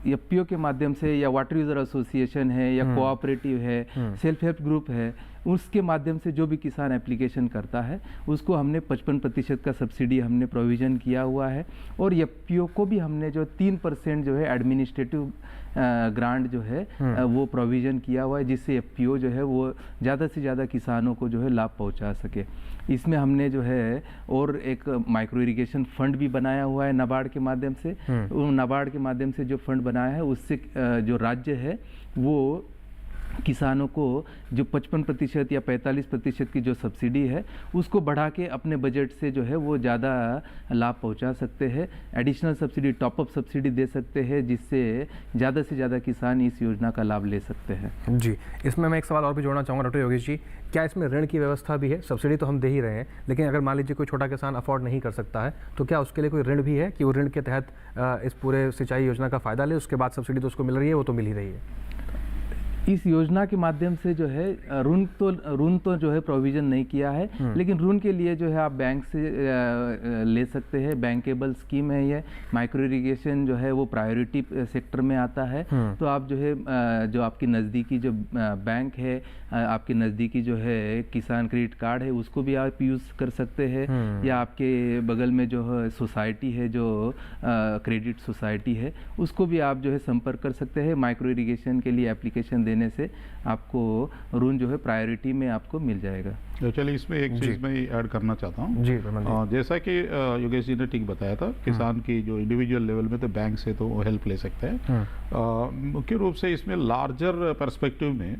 एफपीओ के माध्यम से, या वाटर यूज़र एसोसिएशन है, या कोऑपरेटिव है, सेल्फ हेल्प ग्रुप है, उसके माध्यम से जो भी किसान एप्लीकेशन करता है उसको हमने 55% का सब्सिडी हमने प्रोविज़न किया हुआ है। और एफपीओ को भी हमने जो 3% जो है एडमिनिस्ट्रेटिव ग्रांट जो है वो प्रोविज़न किया हुआ है, जिससे एफपीओ जो है वो ज़्यादा से ज़्यादा किसानों को जो है लाभ पहुंचा सके। इसमें हमने जो है और एक माइक्रो इरिगेशन फंड भी बनाया हुआ है नाबार्ड के माध्यम से। नाबार्ड के माध्यम से जो फंड बनाया है उससे जो राज्य है वो किसानों को जो 55% या 45% की जो सब्सिडी है उसको बढ़ा के अपने बजट से जो है वो ज़्यादा लाभ पहुंचा सकते हैं। एडिशनल सब्सिडी, टॉपअप सब्सिडी दे सकते हैं, जिससे ज़्यादा से ज़्यादा किसान इस योजना का लाभ ले सकते हैं। जी, इसमें मैं एक सवाल और भी जोड़ना चाहूँगा डॉक्टर योगेश जी, क्या इसमें ऋण की व्यवस्था भी है? सब्सिडी तो हम दे ही रहे हैं, लेकिन अगर मान लीजिए कोई छोटा किसान अफोर्ड नहीं कर सकता है, तो क्या उसके लिए कोई ऋण भी है कि वो ऋण के तहत इस पूरे सिंचाई योजना का फ़ायदा ले, उसके बाद सब्सिडी तो उसको मिल रही है, वो तो मिल ही रही है? इस योजना के माध्यम से जो है ऋण तो जो है प्रोविज़न नहीं किया है, लेकिन ऋण के लिए जो है आप बैंक से ले सकते हैं। बैंकेबल स्कीम है ये। माइक्रो इरिगेशन जो है वो प्रायोरिटी सेक्टर में आता है, तो आप जो है जो आपकी नज़दीकी जो बैंक है, आपके नज़दीकी जो है किसान क्रेडिट कार्ड है, उसको भी आप यूज़ कर सकते हैं, या आपके बगल में जो है सोसाइटी है, जो क्रेडिट सोसाइटी है, उसको भी आप जो है संपर्क कर सकते हैं। माइक्रो इरिगेशन के लिए एप्लीकेशन देने से आपको ऋण जो है प्रायोरिटी में आपको मिल जाएगा। तो चलिए इसमें एक चीज़ मैं ऐड करना चाहता हूँ जी। जैसा कि योगेश जी ने ठीक बताया था, किसान की जो इंडिविजुअल लेवल में तो बैंक से तो वो हेल्प ले सकते हैं। मुख्य रूप से इसमें लार्जर पर्सपेक्टिव में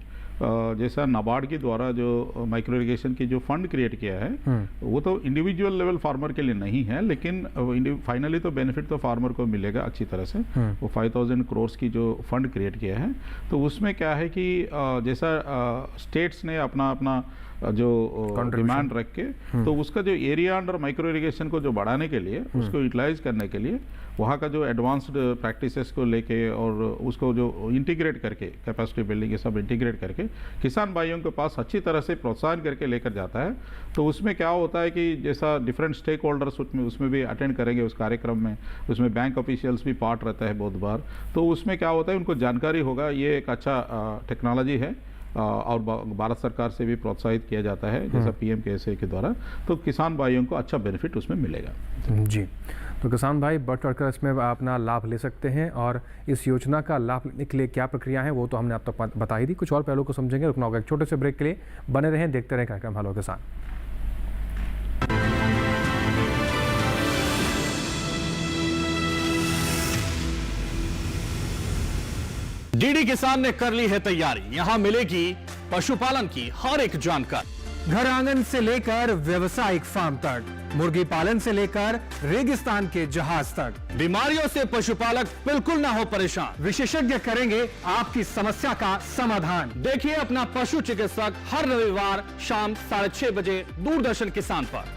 जैसा नाबार्ड के द्वारा जो माइक्रो इरिगेशन की जो फंड क्रिएट किया है वो तो इंडिविजुअल लेवल फार्मर के लिए नहीं है, लेकिन फाइनली तो बेनिफिट तो फार्मर को मिलेगा अच्छी तरह से। वो 5000 करोड़ की जो फंड क्रिएट किया है, तो उसमें क्या है कि जैसा स्टेट्स ने अपना अपना जो डिमांड रख के, तो उसका जो एरिया अंडर माइक्रो इरिगेशन को जो बढ़ाने के लिए, उसको यूटिलाइज करने के लिए वहाँ का जो एडवांस्ड प्रैक्टिसेस को लेके और उसको जो इंटीग्रेट करके, कैपेसिटी बिल्डिंग ये सब इंटीग्रेट करके किसान भाइयों के पास अच्छी तरह से प्रोत्साहन करके लेकर जाता है। तो उसमें क्या होता है कि जैसा डिफरेंट स्टेक होल्डर्स उसमें भी अटेंड करेंगे उस कार्यक्रम में, उसमें बैंक ऑफिशियल्स भी पार्ट रहता है बहुत बार। तो उसमें क्या होता है, उनको जानकारी होगा ये एक अच्छा टेक्नोलॉजी है और भारत सरकार से भी प्रोत्साहित किया जाता है जैसा PMKSA के द्वारा, तो किसान भाइयों को अच्छा बेनिफिट उसमें मिलेगा। जी, तो किसान भाई बढ़ चढ़कर इसमें अपना लाभ ले सकते हैं, और इस योजना का लाभ लेने के लिए क्या प्रक्रिया है वो तो हमने आप तक बता ही दी। कुछ और पहलू को समझेंगे, रुकना होगा एक छोटे से ब्रेक के लिए। बने रहें, देखते रहें कार्यक्रम हेलो किसान। डीडी किसान ने कर ली है तैयारी, यहां मिलेगी पशुपालन की हर एक जानकारी। घर आंगन से लेकर व्यवसायिक फार्म तक, मुर्गी पालन से लेकर रेगिस्तान के जहाज तक, बीमारियों से पशुपालक बिल्कुल ना हो परेशान। विशेषज्ञ करेंगे आपकी समस्या का समाधान। देखिए अपना पशु चिकित्सक हर रविवार शाम 6:30 बजे दूरदर्शन किसान पर।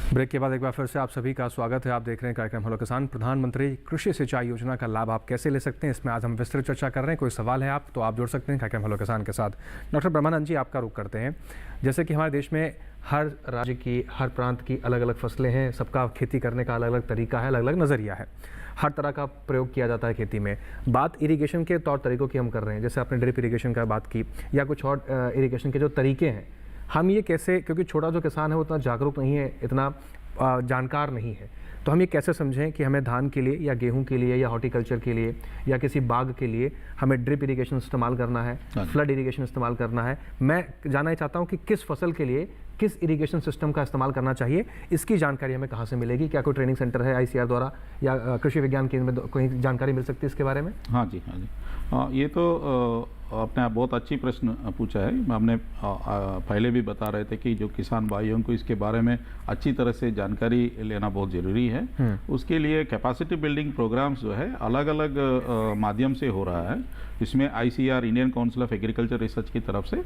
ब्रेक के बाद एक बार फिर से आप सभी का स्वागत है। आप देख रहे हैं कार्यक्रम हेलो किसान। प्रधानमंत्री कृषि सिंचाई योजना का लाभ आप कैसे ले सकते हैं, इसमें आज हम विस्तृत चर्चा कर रहे हैं। कोई सवाल है आप तो आप जुड़ सकते हैं कार्यक्रम हेलो किसान के साथ। डॉक्टर ब्रह्मानंद जी, आपका रुख करते हैं। जैसे कि हमारे देश में हर राज्य की, हर प्रांत की अलग अलग फसलें हैं, सबका खेती करने का अलग अलग तरीका है, अलग अलग नज़रिया है, हर तरह का प्रयोग किया जाता है खेती में। बात इरिगेशन के तौर तरीकों की हम कर रहे हैं, जैसे आपने ड्रिप इरिगेशन का बात की या कुछ और इरिगेशन के जो तरीके हैं, हम ये कैसे, क्योंकि छोटा जो किसान है वो इतना जागरूक नहीं है, इतना जानकार नहीं है, तो हम ये कैसे समझें कि हमें धान के लिए या गेहूं के लिए या हॉर्टिकल्चर के लिए या किसी बाग के लिए हमें ड्रिप इरिगेशन इस्तेमाल करना है, फ्लड इरिगेशन इस्तेमाल करना है। मैं जानना चाहता हूं कि किस फसल के लिए किस इरिगेशन सिस्टम का इस्तेमाल करना चाहिए, इसकी जानकारी हमें कहाँ से मिलेगी? क्या कोई ट्रेनिंग सेंटर है ICAR द्वारा या कृषि विज्ञान केंद्र में कोई जानकारी मिल सकती है इसके बारे में? हाँ जी, हाँ जी। ये तो आपने आप बहुत अच्छी प्रश्न पूछा है। हमने पहले भी बता रहे थे कि जो किसान भाइयों को इसके बारे में अच्छी तरह से जानकारी लेना बहुत ज़रूरी है। उसके लिए कैपेसिटी बिल्डिंग प्रोग्राम्स जो है अलग अलग माध्यम से हो रहा है। इसमें ICAR, Indian council of agriculture research की तरफ से,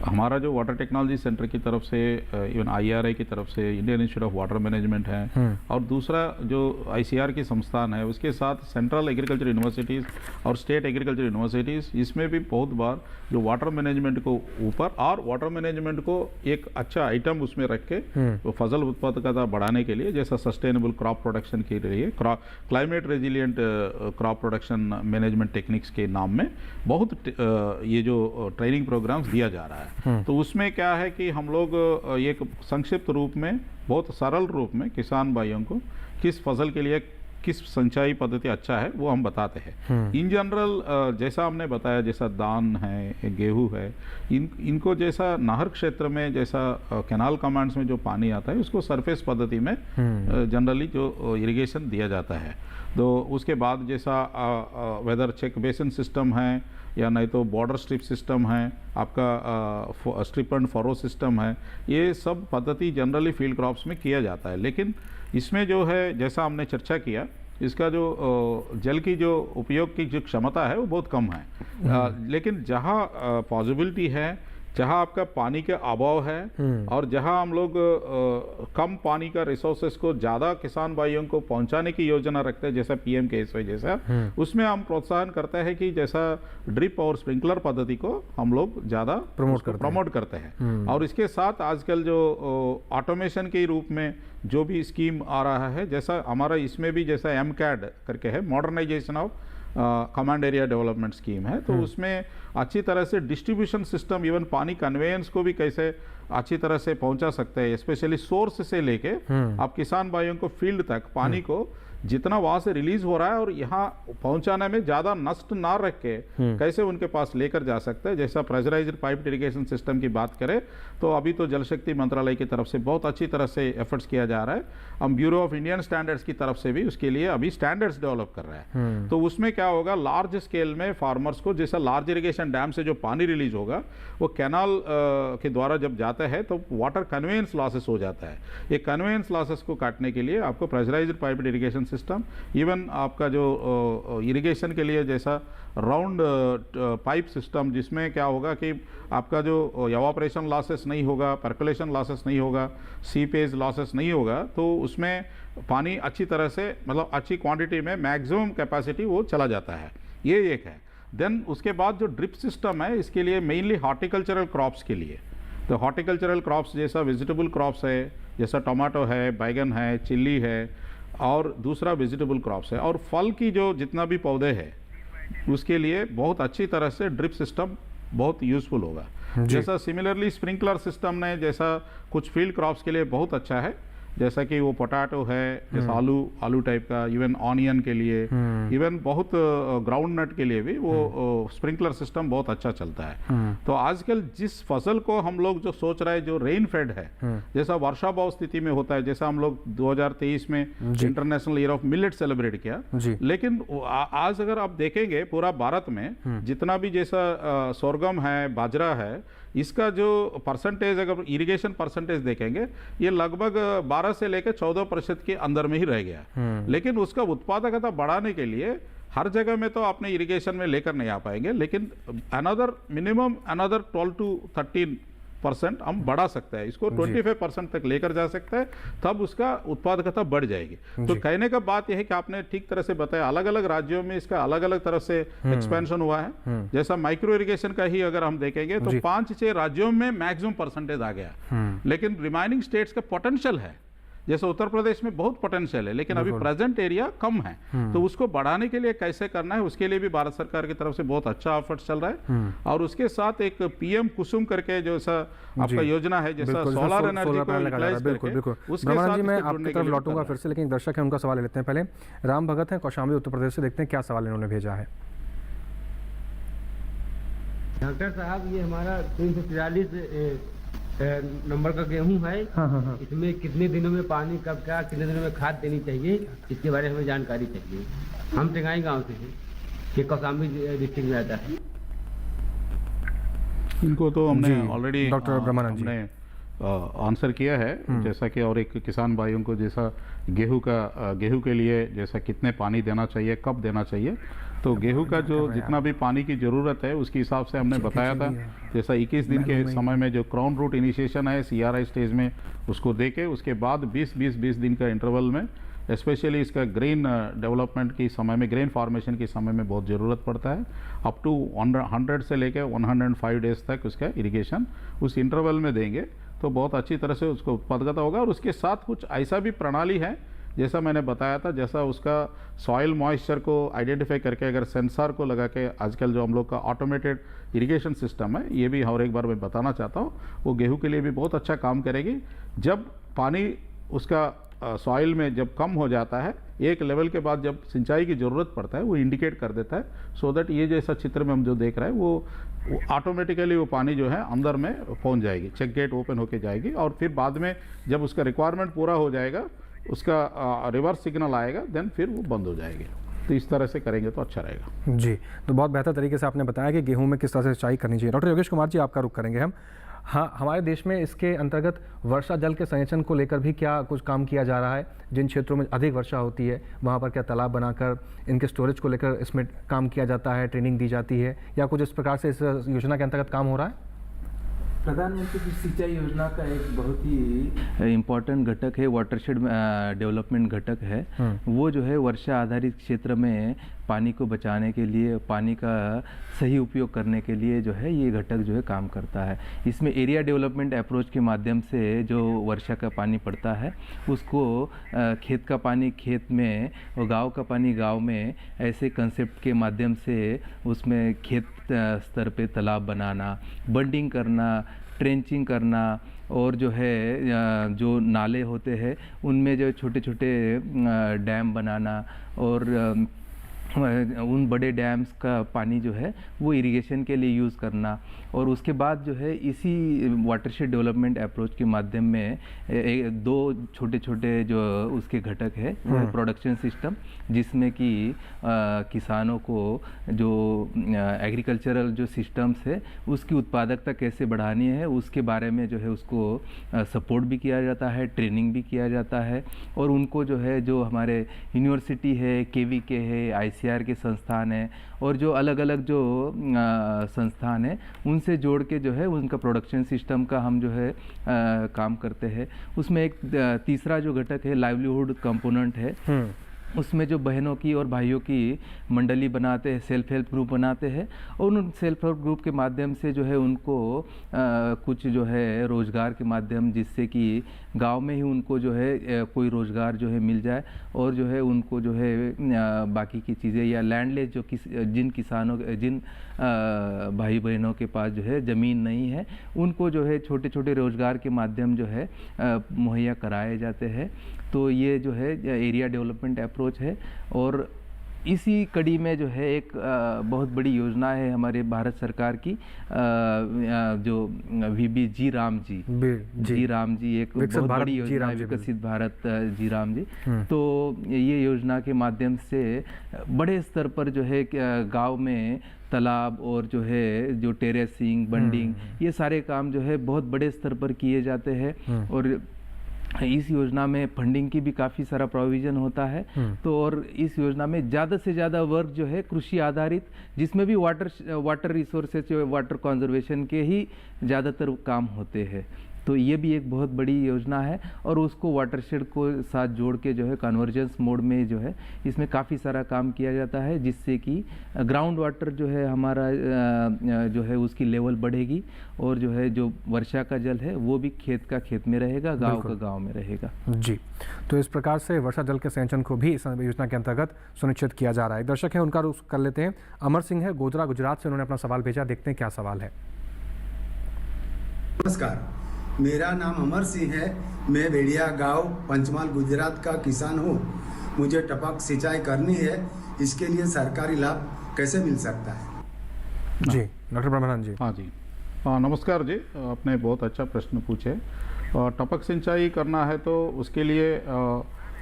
हमारा जो वाटर टेक्नोलॉजी सेंटर की तरफ से, इवन IRI की तरफ से, Indian institute of water management है, और दूसरा जो ICAR की संस्थान है उसके साथ सेंट्रल एग्रीकल्चर यूनिवर्सिटीज़ और स्टेट एग्रीकल्चर यूनिवर्सिटीज़, इसमें भी बहुत बार जो वाटर मैनेजमेंट को ऊपर और वाटर मैनेजमेंट को एक अच्छा आइटम उसमें रख के तो फसल उत्पादकता बढ़ाने के लिए, जैसा सस्टेनेबल क्रॉप प्रोडक्शन के लिए climate resilient crop production management techniques के नाम में बहुत ये जो ट्रेनिंग प्रोग्राम्स दिया जा रहा है। तो उसमें क्या है कि हम लोग एक संक्षिप्त रूप में, बहुत सरल रूप में किसान भाइयों को किस फसल के लिए किस सिंचाई पद्धति अच्छा है वो हम बताते हैं। इन जनरल जैसा हमने बताया, जैसा धान है, गेहूं है, इनको जैसा नहर क्षेत्र में जैसा कैनाल कमांड्स में जो पानी आता है उसको सरफेस पद्धति में जनरली जो इरिगेशन दिया जाता है। तो उसके बाद जैसा वेदर चेक बेसिन सिस्टम है या नहीं तो बॉर्डर स्ट्रिप सिस्टम है, आपका स्ट्रिप एंड फॉरो सिस्टम है, ये सब पद्धति जनरली फील्ड क्रॉप्स में किया जाता है। लेकिन इसमें जो है, जैसा हमने चर्चा किया, इसका जो जल की जो उपयोग की जो क्षमता है वो बहुत कम है। लेकिन जहाँ पॉसिबिलिटी है, जहाँ आपका पानी के अभाव है और जहाँ हम लोग कम पानी का रिसोर्सेस को ज़्यादा किसान भाइयों को पहुँचाने की योजना रखते हैं, जैसा PMKSY जैसा, उसमें हम प्रोत्साहन करते हैं कि जैसा ड्रिप और स्प्रिंकलर पद्धति को हम लोग ज़्यादा प्रमोट करते हैं। और इसके साथ आजकल जो ऑटोमेशन के रूप में जो भी स्कीम आ रहा है, जैसा हमारा इसमें भी जैसा MCAD करके है, modernisation of command area development scheme है, तो उसमें अच्छी तरह से डिस्ट्रीब्यूशन सिस्टम, इवन पानी कन्वेयंस को भी कैसे अच्छी तरह से पहुंचा सकते हैं, स्पेशली सोर्स से लेके आप किसान भाइयों को फील्ड तक पानी को जितना वहां से रिलीज हो रहा है और यहाँ पहुंचाने में ज्यादा नष्ट ना रख के कैसे उनके पास लेकर जा सकते हैं। जैसा प्रेशराइज्ड पाइप इरिगेशन सिस्टम की बात करें तो अभी तो जल शक्ति मंत्रालय की तरफ से बहुत अच्छी तरह से एफर्ट्स किया जा रहा है। हम ब्यूरो ऑफ इंडियन स्टैंडर्ड्स की तरफ से भी उसके लिए अभी स्टैंडर्ड्स डेवलप कर रहे हैं। तो उसमें क्या होगा, लार्ज स्केल में फार्मर्स को, जैसा लार्ज इरिगेशन डैम से जो पानी रिलीज होगा वो कैनाल के द्वारा जब जाता है तो वाटर कन्वेयंस लॉसेस हो जाता है। ये कन्वेयंस लॉसेस को काटने के लिए आपको pressurised pipe irrigation system, even आपका जो इरिगेशन के लिए जैसा राउंड पाइप सिस्टम, जिसमें क्या होगा कि आपका जो एवापोरेशन लॉसेस नहीं होगा, पर्कुलेशन लॉसेस नहीं होगा, सीपेज लॉसेस नहीं होगा, तो उसमें पानी अच्छी तरह से, मतलब अच्छी क्वांटिटी में मैक्सिमम कैपेसिटी वो चला जाता है। ये एक है। देन उसके बाद जो ड्रिप सिस्टम है, इसके लिए मेनली हॉर्टिकल्चरल क्रॉप्स के लिए, तो हॉर्टिकल्चरल क्रॉप्स जैसा वेजिटेबल क्रॉप्स है, जैसा टमाटो है, बैगन है, चिल्ली है, और दूसरा वेजिटेबल क्रॉप्स है, और फल की जो जितना भी पौधे हैं उसके लिए बहुत अच्छी तरह से ड्रिप सिस्टम बहुत यूजफुल होगा। जैसा सिमिलरली स्प्रिंकलर सिस्टम ने जैसा कुछ फील्ड क्रॉप्स के लिए बहुत अच्छा है, जैसा कि वो पोटैटो है, जैसा आलू टाइप का, इवन ऑनियन के लिए, इवन बहुत ग्राउंड नट के लिए भी वो स्प्रिंकलर सिस्टम बहुत अच्छा चलता है। तो आजकल जिस फसल को हम लोग जो सोच रहे हैं, जो रेन फेड है, जैसा वर्षाभाव स्थिति में होता है, जैसा हम लोग 2023 में international year of millet celebrate किया, लेकिन आज अगर आप देखेंगे पूरा भारत में जितना भी जैसा सोरगम है, बाजरा है, इसका जो परसेंटेज अगर इरिगेशन परसेंटेज देखेंगे, ये लगभग 12 से लेकर 14% के अंदर में ही रह गया। लेकिन उसका उत्पादकता बढ़ाने के लिए हर जगह में तो आपने इरिगेशन में लेकर नहीं आ पाएंगे, लेकिन अनदर मिनिमम 12 to 13 25% हम बढ़ा सकते हैं, इसको 25% तक लेकर जा सकते हैं, तब उसका उत्पादकता बढ़ जाएगी। तो कहने का बात यह है कि आपने ठीक तरह से बताया, अलग अलग राज्यों में इसका अलग अलग तरह से एक्सपेंशन हुआ है। जैसा माइक्रो इरिगेशन का ही अगर हम देखेंगे तो 5-6 राज्यों में मैक्सिमम परसेंटेज आ गया, लेकिन रिमाइनिंग स्टेट्स का पोटेंशियल है। जैसे उत्तर प्रदेश में बहुत पोटेंशियल है, लेकिन अभी प्रेजेंट एरिया कम है, तो उसको बढ़ाने के लिए कैसे करना है, उसके लिए भी भारत सरकार की तरफ से बहुत अच्छा एफर्ट चल रहा है। और उसके साथ एक पीएम कुसुम करके जैसा आपका योजना है, जैसा सोलर एनर्जी को यूटिलाइज करके, उसके साथ जी मैं आपकी तरफ लौटूंगा फिर से, लेकिन दर्शक है उनका सवाल ले लेते हैं। पहले राम भगत हैं कौशाम्बी उत्तर प्रदेश से, देखते हैं क्या सवाल इन्होंने भेजा है। डॉक्टर साहब, ये हमारा 343 नंबर का गेहूं है। इसमें कितने दिनों में पानी कब क्या, कितने दिनों में खाद देनी चाहिए, इसके बारे में हमें जानकारी चाहिए। हम टिंगाई गांव से हैं, ये कौशाम्बी डिस्ट्रिक्ट में आता है। इनको तो हमने ऑलरेडी डॉक्टर ब्रह्मानंद जी ने आंसर किया है, जैसा कि और एक किसान भाइयों को जैसा गेहूं के लिए जैसा कितने पानी देना चाहिए, कब देना चाहिए, तो गेहूं का जो जितना भी पानी की ज़रूरत है उसके हिसाब से हमने बताया था। जैसा 21 दिन के समय में जो क्राउन रूट इनिशिएशन है CRI स्टेज में, उसको देके उसके बाद 20 दिन का इंटरवल में, स्पेशली इसका ग्रेन डेवलपमेंट के समय में, ग्रेन फॉर्मेशन के समय में बहुत ज़रूरत पड़ता है। अप टू 100 से लेकर 105 डेज तक उसका इरिगेशन उस इंटरवल में देंगे तो बहुत अच्छी तरह से उसको उत्पादकता होगा। और उसके साथ कुछ ऐसा भी प्रणाली है, जैसा मैंने बताया था, जैसा उसका सॉइल मॉइस्चर को आइडेंटिफाई करके अगर सेंसर को लगा के, आजकल जो हम लोग का ऑटोमेटेड इरिगेशन सिस्टम है, ये भी और एक बार मैं बताना चाहता हूँ, वो गेहूं के लिए भी बहुत अच्छा काम करेगी। जब पानी उसका सॉइल में जब कम हो जाता है, एक लेवल के बाद जब सिंचाई की ज़रूरत पड़ता है, वो इंडिकेट कर देता है, सो दैट ये जैसा चित्र में हम जो देख रहे हैं वो ऑटोमेटिकली वो पानी जो है अंदर में पहुंच जाएगी, चेक गेट ओपन होके जाएगी, और फिर बाद में जब उसका रिक्वायरमेंट पूरा हो जाएगा, उसका रिवर्स सिग्नल आएगा, देन फिर वो बंद हो जाएगी। तो इस तरह से करेंगे तो अच्छा रहेगा। जी, तो बहुत बेहतर तरीके से आपने बताया कि गेहूं में किस तरह से सिंचाई करनी चाहिए। डॉक्टर योगेश कुमार जी, आपका रुख करेंगे हम। हाँ, हमारे देश में इसके अंतर्गत वर्षा जल के संचयन को लेकर भी क्या कुछ काम किया जा रहा है? जिन क्षेत्रों में अधिक वर्षा होती है वहाँ पर क्या तालाब बनाकर इनके स्टोरेज को लेकर इसमें काम किया जाता है, ट्रेनिंग दी जाती है, या कुछ इस प्रकार से इस योजना के अंतर्गत काम हो रहा है? प्रधानमंत्री की सिंचाई योजना का एक बहुत ही इम्पोर्टेंट घटक है, वाटरशेड डेवलपमेंट घटक है। वो जो है वर्षा आधारित क्षेत्र में पानी को बचाने के लिए, पानी का सही उपयोग करने के लिए जो है ये घटक जो है काम करता है। इसमें एरिया डेवलपमेंट अप्रोच के माध्यम से जो वर्षा का पानी पड़ता है उसको खेत का पानी खेत में और गांव का पानी गांव में, ऐसे कंसेप्ट के माध्यम से उसमें खेत स्तर पे तालाब बनाना, बंडिंग करना, ट्रेंचिंग करना, और जो है जो नाले होते हैं उनमें जो छोटे छोटे डैम बनाना, और उन बड़े डैम्स का पानी जो है वो इरिगेशन के लिए यूज़ करना। और उसके बाद जो है इसी वाटरशेड डेवलपमेंट अप्रोच के माध्यम में दो छोटे छोटे जो उसके घटक है वो है प्रोडक्शन सिस्टम, जिसमें कि किसानों को जो एग्रीकल्चरल जो सिस्टम्स है उसकी उत्पादकता कैसे बढ़ानी है उसके बारे में जो है उसको सपोर्ट भी किया जाता है, ट्रेनिंग भी किया जाता है। और उनको जो है जो हमारे यूनिवर्सिटी है, KVK है, ICAR के संस्थान है, और जो अलग अलग जो संस्थान है उनसे जोड़ के जो है उनका प्रोडक्शन सिस्टम का हम जो है काम करते हैं। उसमें एक तीसरा जो घटक है लाइवलीहुड कंपोनेंट है, उसमें जो बहनों की और भाइयों की मंडली बनाते हैं, सेल्फ हेल्प ग्रुप बनाते हैं, और उन सेल्फ हेल्प ग्रुप के माध्यम से जो है उनको कुछ जो है रोज़गार के माध्यम, जिससे कि गांव में ही उनको जो है कोई रोज़गार जो है मिल जाए, और जो है उनको जो है बाकी की चीज़ें या लैंडलेस जो जिन किसानों जिन भाई बहनों के पास जो है ज़मीन नहीं है उनको जो है छोटे छोटे रोज़गार के माध्यम जो है मुहैया कराए जाते हैं। तो ये जो है एरिया डेवलपमेंट अप्रोच है। और इसी कड़ी में जो है एक बहुत बड़ी योजना है हमारे भारत सरकार की, जो VB जी राम जी एक बहुत बड़ी योजना है, विकसित भारत जी राम जी। तो ये योजना के माध्यम से बड़े स्तर पर जो है गांव में तालाब और जो है जो टेरेसिंग, बंडिंग, ये सारे काम जो है बहुत बड़े स्तर पर किए जाते हैं। और इस योजना में फंडिंग की भी काफ़ी सारा प्रोविज़न होता है। तो और इस योजना में ज़्यादा से ज़्यादा वर्क जो है कृषि आधारित, जिसमें भी वाटर रिसोर्सेज वाटर कंजर्वेशन के ही ज़्यादातर काम होते हैं। तो ये भी एक बहुत बड़ी योजना है और उसको वाटरशेड को साथ जोड़ के जो है कन्वर्जेंस मोड में जो है इसमें काफ़ी सारा काम किया जाता है, जिससे कि ग्राउंड वाटर जो है हमारा जो है उसकी लेवल बढ़ेगी और जो है जो वर्षा का जल है वो भी खेत का खेत में रहेगा, गांव का गांव में रहेगा। जी, तो इस प्रकार से वर्षा जल के संचयन को भी इस योजना के अंतर्गत सुनिश्चित किया जा रहा है। दर्शक है उनका रुख कर लेते हैं। अमर सिंह है गोधरा गुजरात से, उन्होंने अपना सवाल भेजा, देखते हैं क्या सवाल है। नमस्कार, मेरा नाम अमर सिंह है। मैं बेड़िया गांव पंचमहाल गुजरात का किसान हूँ। मुझे टपक सिंचाई करनी है, इसके लिए सरकारी लाभ कैसे मिल सकता है? जी डॉक्टर ब्रह्मानंद जी। हाँ जी, नमस्कार जी, आपने बहुत अच्छा प्रश्न पूछे। टपक सिंचाई करना है तो उसके लिए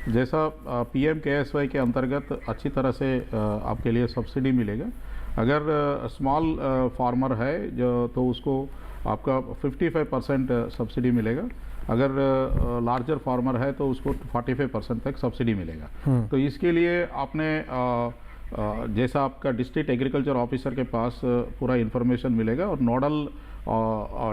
जैसा PMKSY के अंतर्गत अच्छी तरह से आपके लिए सब्सिडी मिलेगा। अगर स्मॉल फार्मर है जो तो उसको आपका 55% सब्सिडी मिलेगा। अगर लार्जर फार्मर है तो उसको 45% तक सब्सिडी मिलेगा। तो इसके लिए आपने जैसा आपका डिस्ट्रिक्ट एग्रीकल्चर ऑफिसर के पास पूरा इन्फॉर्मेशन मिलेगा और नोडल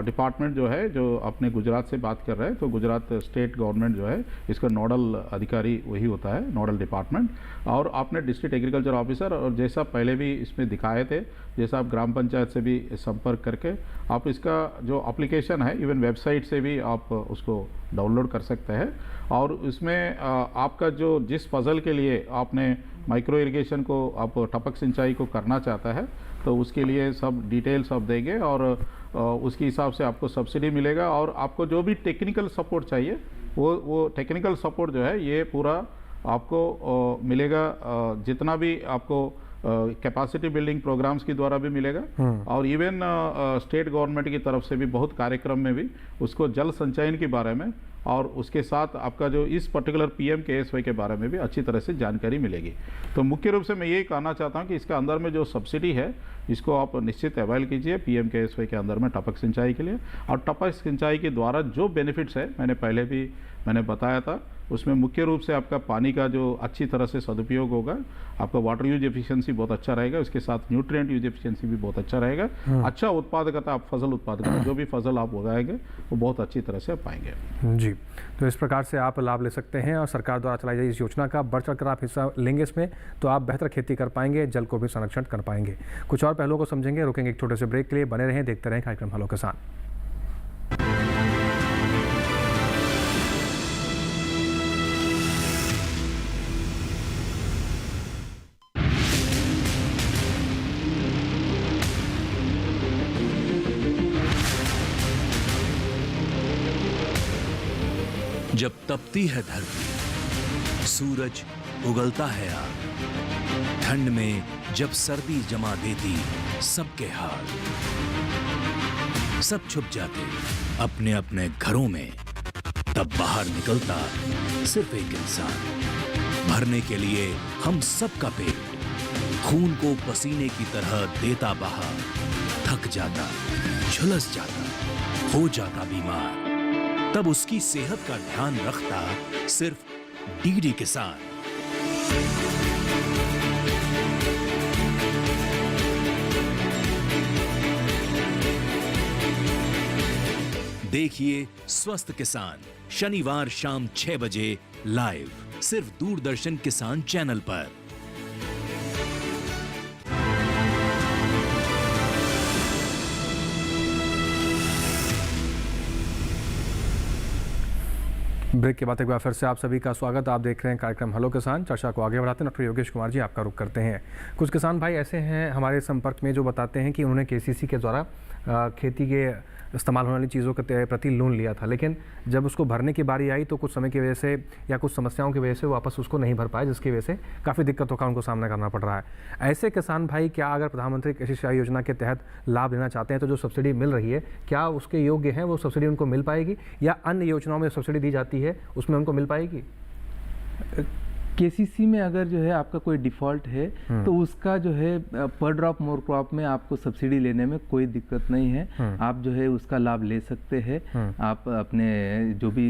डिपार्टमेंट जो है, जो अपने गुजरात से बात कर रहे हैं, तो गुजरात स्टेट गवर्नमेंट जो है इसका नोडल अधिकारी वही होता है, नोडल डिपार्टमेंट। और आपने डिस्ट्रिक्ट एग्रीकल्चर ऑफिसर और जैसा पहले भी इसमें दिखाए थे, जैसा आप ग्राम पंचायत से भी संपर्क करके आप इसका जो एप्लीकेशन है इवन वेबसाइट से भी आप उसको डाउनलोड कर सकते हैं। और इसमें आपका जो जिस फसल के लिए आपने माइक्रो इरिगेशन को आप टपक सिंचाई को करना चाहता है तो उसके लिए सब डिटेल्स आप देंगे और उसके हिसाब से आपको सब्सिडी मिलेगा। और आपको जो भी टेक्निकल सपोर्ट चाहिए वो टेक्निकल सपोर्ट जो है ये पूरा आपको मिलेगा। जितना भी आपको कैपेसिटी बिल्डिंग प्रोग्राम्स के द्वारा भी मिलेगा और इवन स्टेट गवर्नमेंट की तरफ से भी बहुत कार्यक्रम में भी उसको जल संचयन के बारे में और उसके साथ आपका जो इस पर्टिकुलर PMKSY के बारे में भी अच्छी तरह से जानकारी मिलेगी। तो मुख्य रूप से मैं यही कहना चाहता हूं कि इसके अंदर में जो सब्सिडी है इसको आप निश्चित अवेल कीजिए PMKSY के अंदर में टपक सिंचाई के लिए। और टपक सिंचाई के द्वारा जो बेनिफिट्स है मैंने बताया था, उसमें मुख्य रूप से आपका पानी का जो अच्छी तरह से सदुपयोग होगा, आपका वाटर यूज एफिशिएंसी बहुत अच्छा रहेगा, उसके साथ न्यूट्रिएंट यूज एफिशिएंसी भी बहुत अच्छा रहेगा। अच्छा उत्पादकता, आप फसल उत्पादकता जो भी फसल आप उगाएंगे वो बहुत अच्छी तरह से आप पाएंगे। जी, तो इस प्रकार से आप लाभ ले सकते हैं और सरकार द्वारा चलाई जाए इस योजना का बढ़ चढ़कर आप हिस्सा लेंगे इसमें तो आप बेहतर खेती कर पाएंगे, जल को भी संरक्षण कर पाएंगे। कुछ और पहलुओं को समझेंगे, रुकेंगे एक छोटे से ब्रेक के लिए। बने रहें, देखते रहें कार्यक्रम हेलो किसान। जब तपती है धरती, सूरज उगलता है आग, ठंड में जब सर्दी जमा देती सबके हाल, सब छुप जाते अपने अपने घरों में, तब बाहर निकलता सिर्फ एक इंसान, भरने के लिए हम सबका पेट, खून को पसीने की तरह देता बहा, थक जाता, झुलस जाता, हो जाता बीमार, तब उसकी सेहत का ध्यान रखता सिर्फ DD किसान। देखिए स्वस्थ किसान शनिवार शाम 6 बजे लाइव सिर्फ दूरदर्शन किसान चैनल पर। ब्रेक के बाद एक बार फिर से आप सभी का स्वागत। आप देख रहे हैं कार्यक्रम हेलो किसान। चर्चा को आगे बढ़ाते हैं, डॉक्टर योगेश कुमार जी आपका रुख करते हैं। कुछ किसान भाई ऐसे हैं हमारे संपर्क में जो बताते हैं कि उन्होंने KCC के द्वारा खेती के इस्तेमाल होने वाली चीज़ों के प्रति लोन लिया था, लेकिन जब उसको भरने की बारी आई तो कुछ समय की वजह से या कुछ समस्याओं की वजह से वापस उसको नहीं भर पाए, जिसकी वजह से काफ़ी दिक्कतों का उनको सामना करना पड़ रहा है। ऐसे किसान भाई क्या अगर प्रधानमंत्री कृषि सिंचाई योजना के तहत लाभ लेना चाहते हैं तो जो सब्सिडी मिल रही है क्या उसके योग्य हैं, वो सब्सिडी उनको मिल पाएगी या अन्य योजनाओं में सब्सिडी दी जाती है उसमें उनको मिल पाएगी? केसीसी में अगर जो है आपका कोई डिफ़ॉल्ट है तो उसका जो है पर ड्रॉप मोर क्रॉप में आपको सब्सिडी लेने में कोई दिक्कत नहीं है। आप जो है उसका लाभ ले सकते हैं। आप अपने जो भी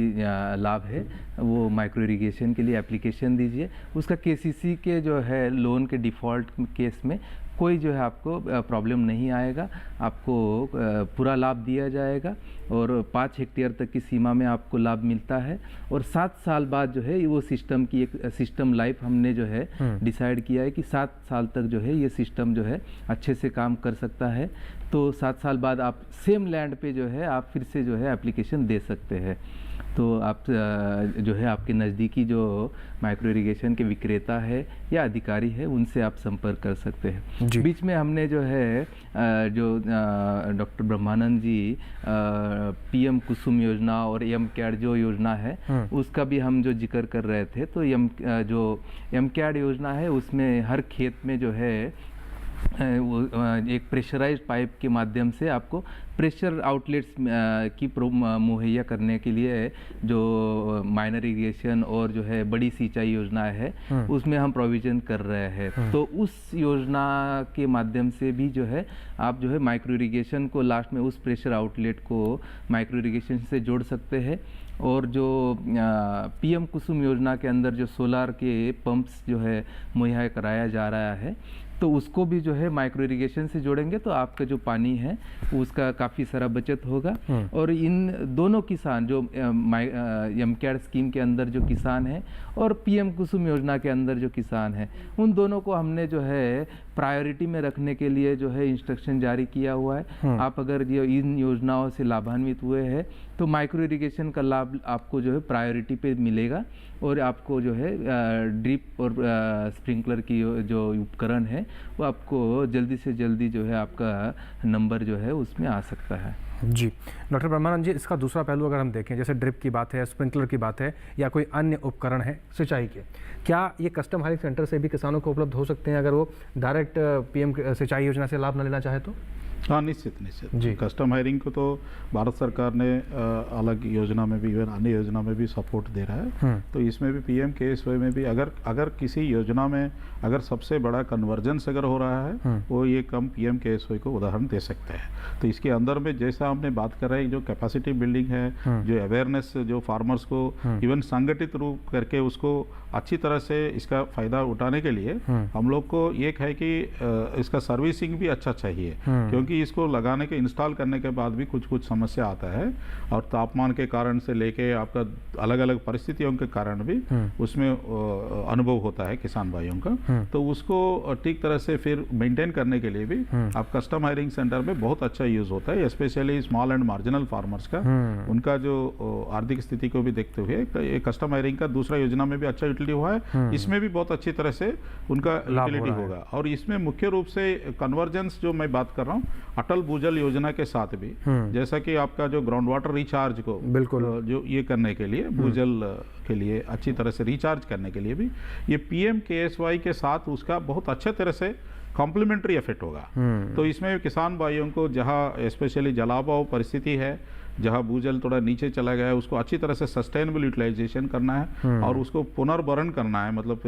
लाभ है वो माइक्रो इरिगेशन के लिए एप्लीकेशन दीजिए। उसका केसीसी के जो है लोन के डिफ़ॉल्ट केस में कोई जो है आपको प्रॉब्लम नहीं आएगा, आपको पूरा लाभ दिया जाएगा और 5 हेक्टेयर तक की सीमा में आपको लाभ मिलता है। और 7 साल बाद जो है वो सिस्टम की एक सिस्टम लाइफ हमने जो है डिसाइड किया है कि 7 साल तक जो है ये सिस्टम जो है अच्छे से काम कर सकता है। तो 7 साल बाद आप सेम लैंड पे जो है आप फिर से जो है एप्लीकेशन दे सकते हैं। तो आप जो है आपके नज़दीकी जो माइक्रो इरिगेशन के विक्रेता है या अधिकारी है उनसे आप संपर्क कर सकते हैं। बीच में हमने जो है जो डॉक्टर ब्रह्मानंद जी पीएम कुसुम योजना और एम कैड जो योजना है उसका भी हम जो जिक्र कर रहे थे। तो जो एम कैड योजना है उसमें हर खेत में जो है वो एक प्रेशराइज्ड पाइप के माध्यम से आपको प्रेशर आउटलेट्स की मुहैया करने के लिए जो माइनर इरिगेशन और जो है बड़ी सिंचाई योजना है उसमें हम प्रोविज़न कर रहे हैं। तो उस योजना के माध्यम से भी जो है आप जो है माइक्रो इरिगेशन को लास्ट में उस प्रेशर आउटलेट को माइक्रो इरिगेशन से जोड़ सकते हैं। और जो पीएम कुसुम योजना के अंदर जो सोलार के पंप्स जो है मुहैया कराया जा रहा है तो उसको भी जो है माइक्रो इरिगेशन से जोड़ेंगे तो आपका जो पानी है उसका काफ़ी सारा बचत होगा। और इन दोनों किसान जो एम कैड स्कीम के अंदर जो किसान हैं और पीएम कुसुम योजना के अंदर जो किसान हैं उन दोनों को हमने जो है प्रायोरिटी में रखने के लिए जो है इंस्ट्रक्शन जारी किया हुआ है। आप अगर जो इन योजनाओं से लाभान्वित हुए हैं तो माइक्रो इरिगेशन का लाभ आपको जो है प्रायोरिटी पे मिलेगा और आपको जो है ड्रिप और स्प्रिंकलर की जो उपकरण है वो आपको जल्दी से जल्दी जो है आपका नंबर जो है उसमें आ सकता है। जी डॉक्टर ब्रह्मानंद जी, इसका दूसरा पहलू अगर हम देखें जैसे ड्रिप की बात है, स्प्रिंकलर की बात है या कोई अन्य उपकरण है सिंचाई के, क्या ये कस्टम हायरिंग सेंटर से भी किसानों को उपलब्ध हो सकते हैं अगर वो डायरेक्ट पीएम सिंचाई योजना से लाभ न लेना चाहे तो? हाँ, निश्चित जी। कस्टम हायरिंग को तो भारत सरकार ने अलग योजना में भी इवन अन्य योजना में भी सपोर्ट दे रहा है। तो इसमें भी PMKSY में भी अगर किसी योजना में अगर सबसे बड़ा कन्वर्जेंस अगर हो रहा है वो ये कम PMKSY को उदाहरण दे सकते हैं। तो इसके अंदर में जैसा हमने बात कर रहे हैं जो कैपेसिटी बिल्डिंग है, जो अवेयरनेस जो फार्मर्स को इवन संगठित रूप करके उसको अच्छी तरह से इसका फ़ायदा उठाने के लिए हम लोग को एक है कि इसका सर्विसिंग भी अच्छा चाहिए, क्योंकि इसको लगाने के इंस्टॉल करने के बाद भी कुछ समस्या आता है और तापमान के कारण से लेके आपका अलग अलग परिस्थितियों के कारण भी उसमें अनुभव होता है किसान भाइयों का। तो उसको ठीक तरह से फिर मेंटेन करने के लिए भी आप कस्टम हायरिंग सेंटर में बहुत अच्छा यूज होता है, specially small and marginal farmers का उनका जो आर्थिक स्थिति को भी देखते हुए कस्टम हायरिंग का दूसरा योजना में भी अच्छा यूटिलिटी हुआ है, इसमें भी बहुत अच्छी तरह से उनका यूटिलिटी होगा। और इसमें मुख्य रूप से कन्वर्जेंस जो मैं बात कर रहा हूँ अटल भूजल योजना के साथ भी, जैसा कि आपका जो ग्राउंड वाटर रिचार्ज को बिल्कुल जो ये करने के लिए भूजल के लिए अच्छी तरह से रिचार्ज करने के लिए भी ये PMKSY के साथ उसका बहुत अच्छे तरह से कॉम्प्लीमेंट्री इफेक्ट होगा। तो इसमें किसान भाइयों को जहाँ स्पेशली जलाभाव परिस्थिति है, जहाँ भूजल थोड़ा नीचे चला गया है, उसको अच्छी तरह से सस्टेनेबल यूटिलाइजेशन करना है और उसको पुनर्भरण करना है, मतलब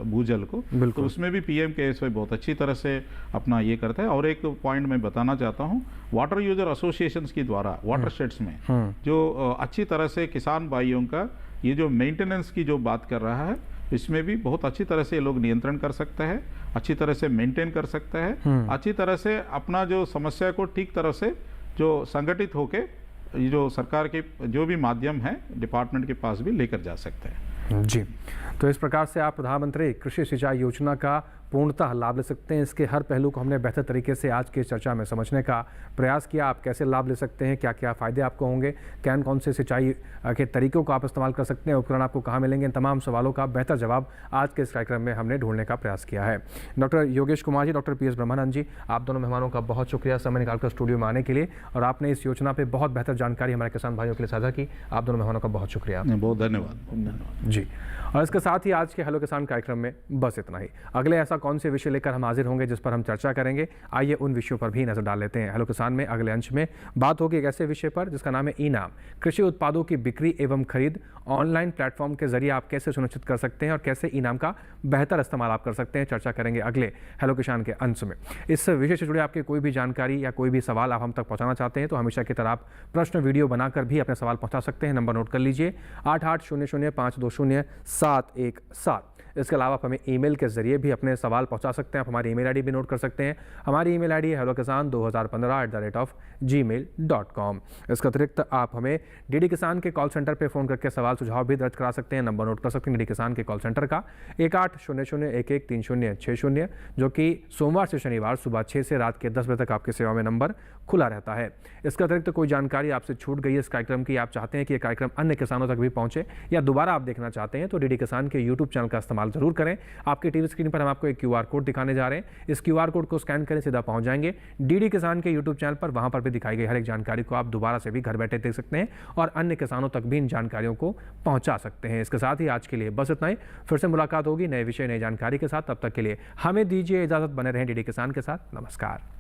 भूजल को, तो उसमें भी PMKSY बहुत अच्छी तरह से अपना ये करता है। और एक पॉइंट मैं बताना चाहता हूँ, वाटर यूजर एसोसिएशंस के द्वारा वाटर शेड्स में जो अच्छी तरह से किसान भाइयों का ये जो मेंटेनेंस की जो बात कर रहा है, इसमें भी बहुत अच्छी तरह से लोग नियंत्रण कर सकते हैं, अच्छी तरह से मेंटेन कर सकते हैं, अच्छी तरह से अपना जो समस्या को ठीक तरह से जो संगठित होके जो सरकार के जो भी माध्यम है डिपार्टमेंट के पास भी लेकर जा सकते हैं। जी, तो इस प्रकार से आप प्रधानमंत्री कृषि सिंचाई योजना का पूर्णतः लाभ ले सकते हैं। इसके हर पहलू को हमने बेहतर तरीके से आज की चर्चा में समझने का प्रयास किया। आप कैसे लाभ ले सकते हैं, क्या क्या फ़ायदे आपको होंगे, कौन से सिंचाई के तरीकों को आप इस्तेमाल कर सकते हैं, उपकरण आपको कहाँ मिलेंगे, इन तमाम सवालों का बेहतर जवाब आज के इस कार्यक्रम में हमने ढूंढने का प्रयास किया है। Doctor Yogesh Kumar ji, doctor PS ब्रह्मानंद जी, आप दोनों मेहमानों का बहुत शुक्रिया समय निकालकर स्टूडियो में आने के लिए, और आपने इस योजना पर बहुत बेहतर जानकारी हमारे किसान भाइयों के लिए साझा की। आप दोनों मेहमानों का बहुत शुक्रिया। बहुत धन्यवाद। जी, और इसके साथ ही आज के हेलो किसान कार्यक्रम में बस इतना ही। अगले ऐसा कौन से विषय लेकर हम हाजिर होंगे जिस पर हम चर्चा करेंगे, आइए उन विषयों पर भी नजर डाल लेते हैं। हेलो किसान में अगले अंश में बात होगी एक ऐसे विषय पर जिसका नाम है ई-नाम। कृषि उत्पादों की बिक्री एवं खरीद ऑनलाइन प्लेटफॉर्म के जरिए आप कैसे सुनिश्चित कर सकते हैं और कैसे ई-नाम का बेहतर इस्तेमाल आप कर सकते हैं, चर्चा करेंगे अगले हेलो किसान के अंश में। इस विषय से जुड़े आपके कोई भी जानकारी या कोई भी सवाल आप हम तक पहुंचाना चाहते हैं तो हमेशा की तरह आप प्रश्न वीडियो बनाकर भी अपने सवाल पहुंचा सकते हैं। नंबर नोट कर लीजिए 8800520717। इसके अलावा आप हमें ईमेल के जरिए भी अपने सवाल पहुंचा सकते हैं। आप हमारी ईमेल आईडी भी नोट कर सकते हैं। हमारी ईमेल आईडी है hellokisan2015@gmail.com। इसके अतिरिक्त आप हमें डीडी किसान के कॉल सेंटर पर फ़ोन करके सवाल सुझाव भी दर्ज करा सकते हैं। नंबर नोट कर सकते हैं डीडी किसान के कॉल सेंटर का 1800113060, जो कि सोमवार से शनिवार सुबह 6 से रात के 10 बजे तक आपकी सेवा में नंबर खुला रहता है। इसके अतिरिक्त कोई जानकारी आपसे छूट गई है इस कार्यक्रम की, आप चाहते हैं कि यह कार्यक्रम अन्य किसानों तक भी पहुंचे या दोबारा आप देखना चाहते हैं तो डीडी किसान के यूट्यूब चैनल का इस्तेमाल जरूर करें। आपकी टीवी स्क्रीन पर हम आपको एक QR कोड दिखाने जा रहे हैं। इस QR कोड को स्कैन करें, सीधा पहुंच जाएंगे डीडी किसान के यूट्यूब चैनल पर। वहां पर भी दिखाई गई हर एक जानकारी को आप दोबारा से भी घर बैठे देख सकते हैं और अन्य किसानों तक भी इन जानकारियों को पहुंचा सकते हैं। इसके साथ ही आज के लिए बस इतना ही। फिर से मुलाकात होगी नए विषय नई जानकारी के साथ। तब तक के लिए हमें दीजिए इजाजत। बने रहें डीडी किसान के साथ। नमस्कार।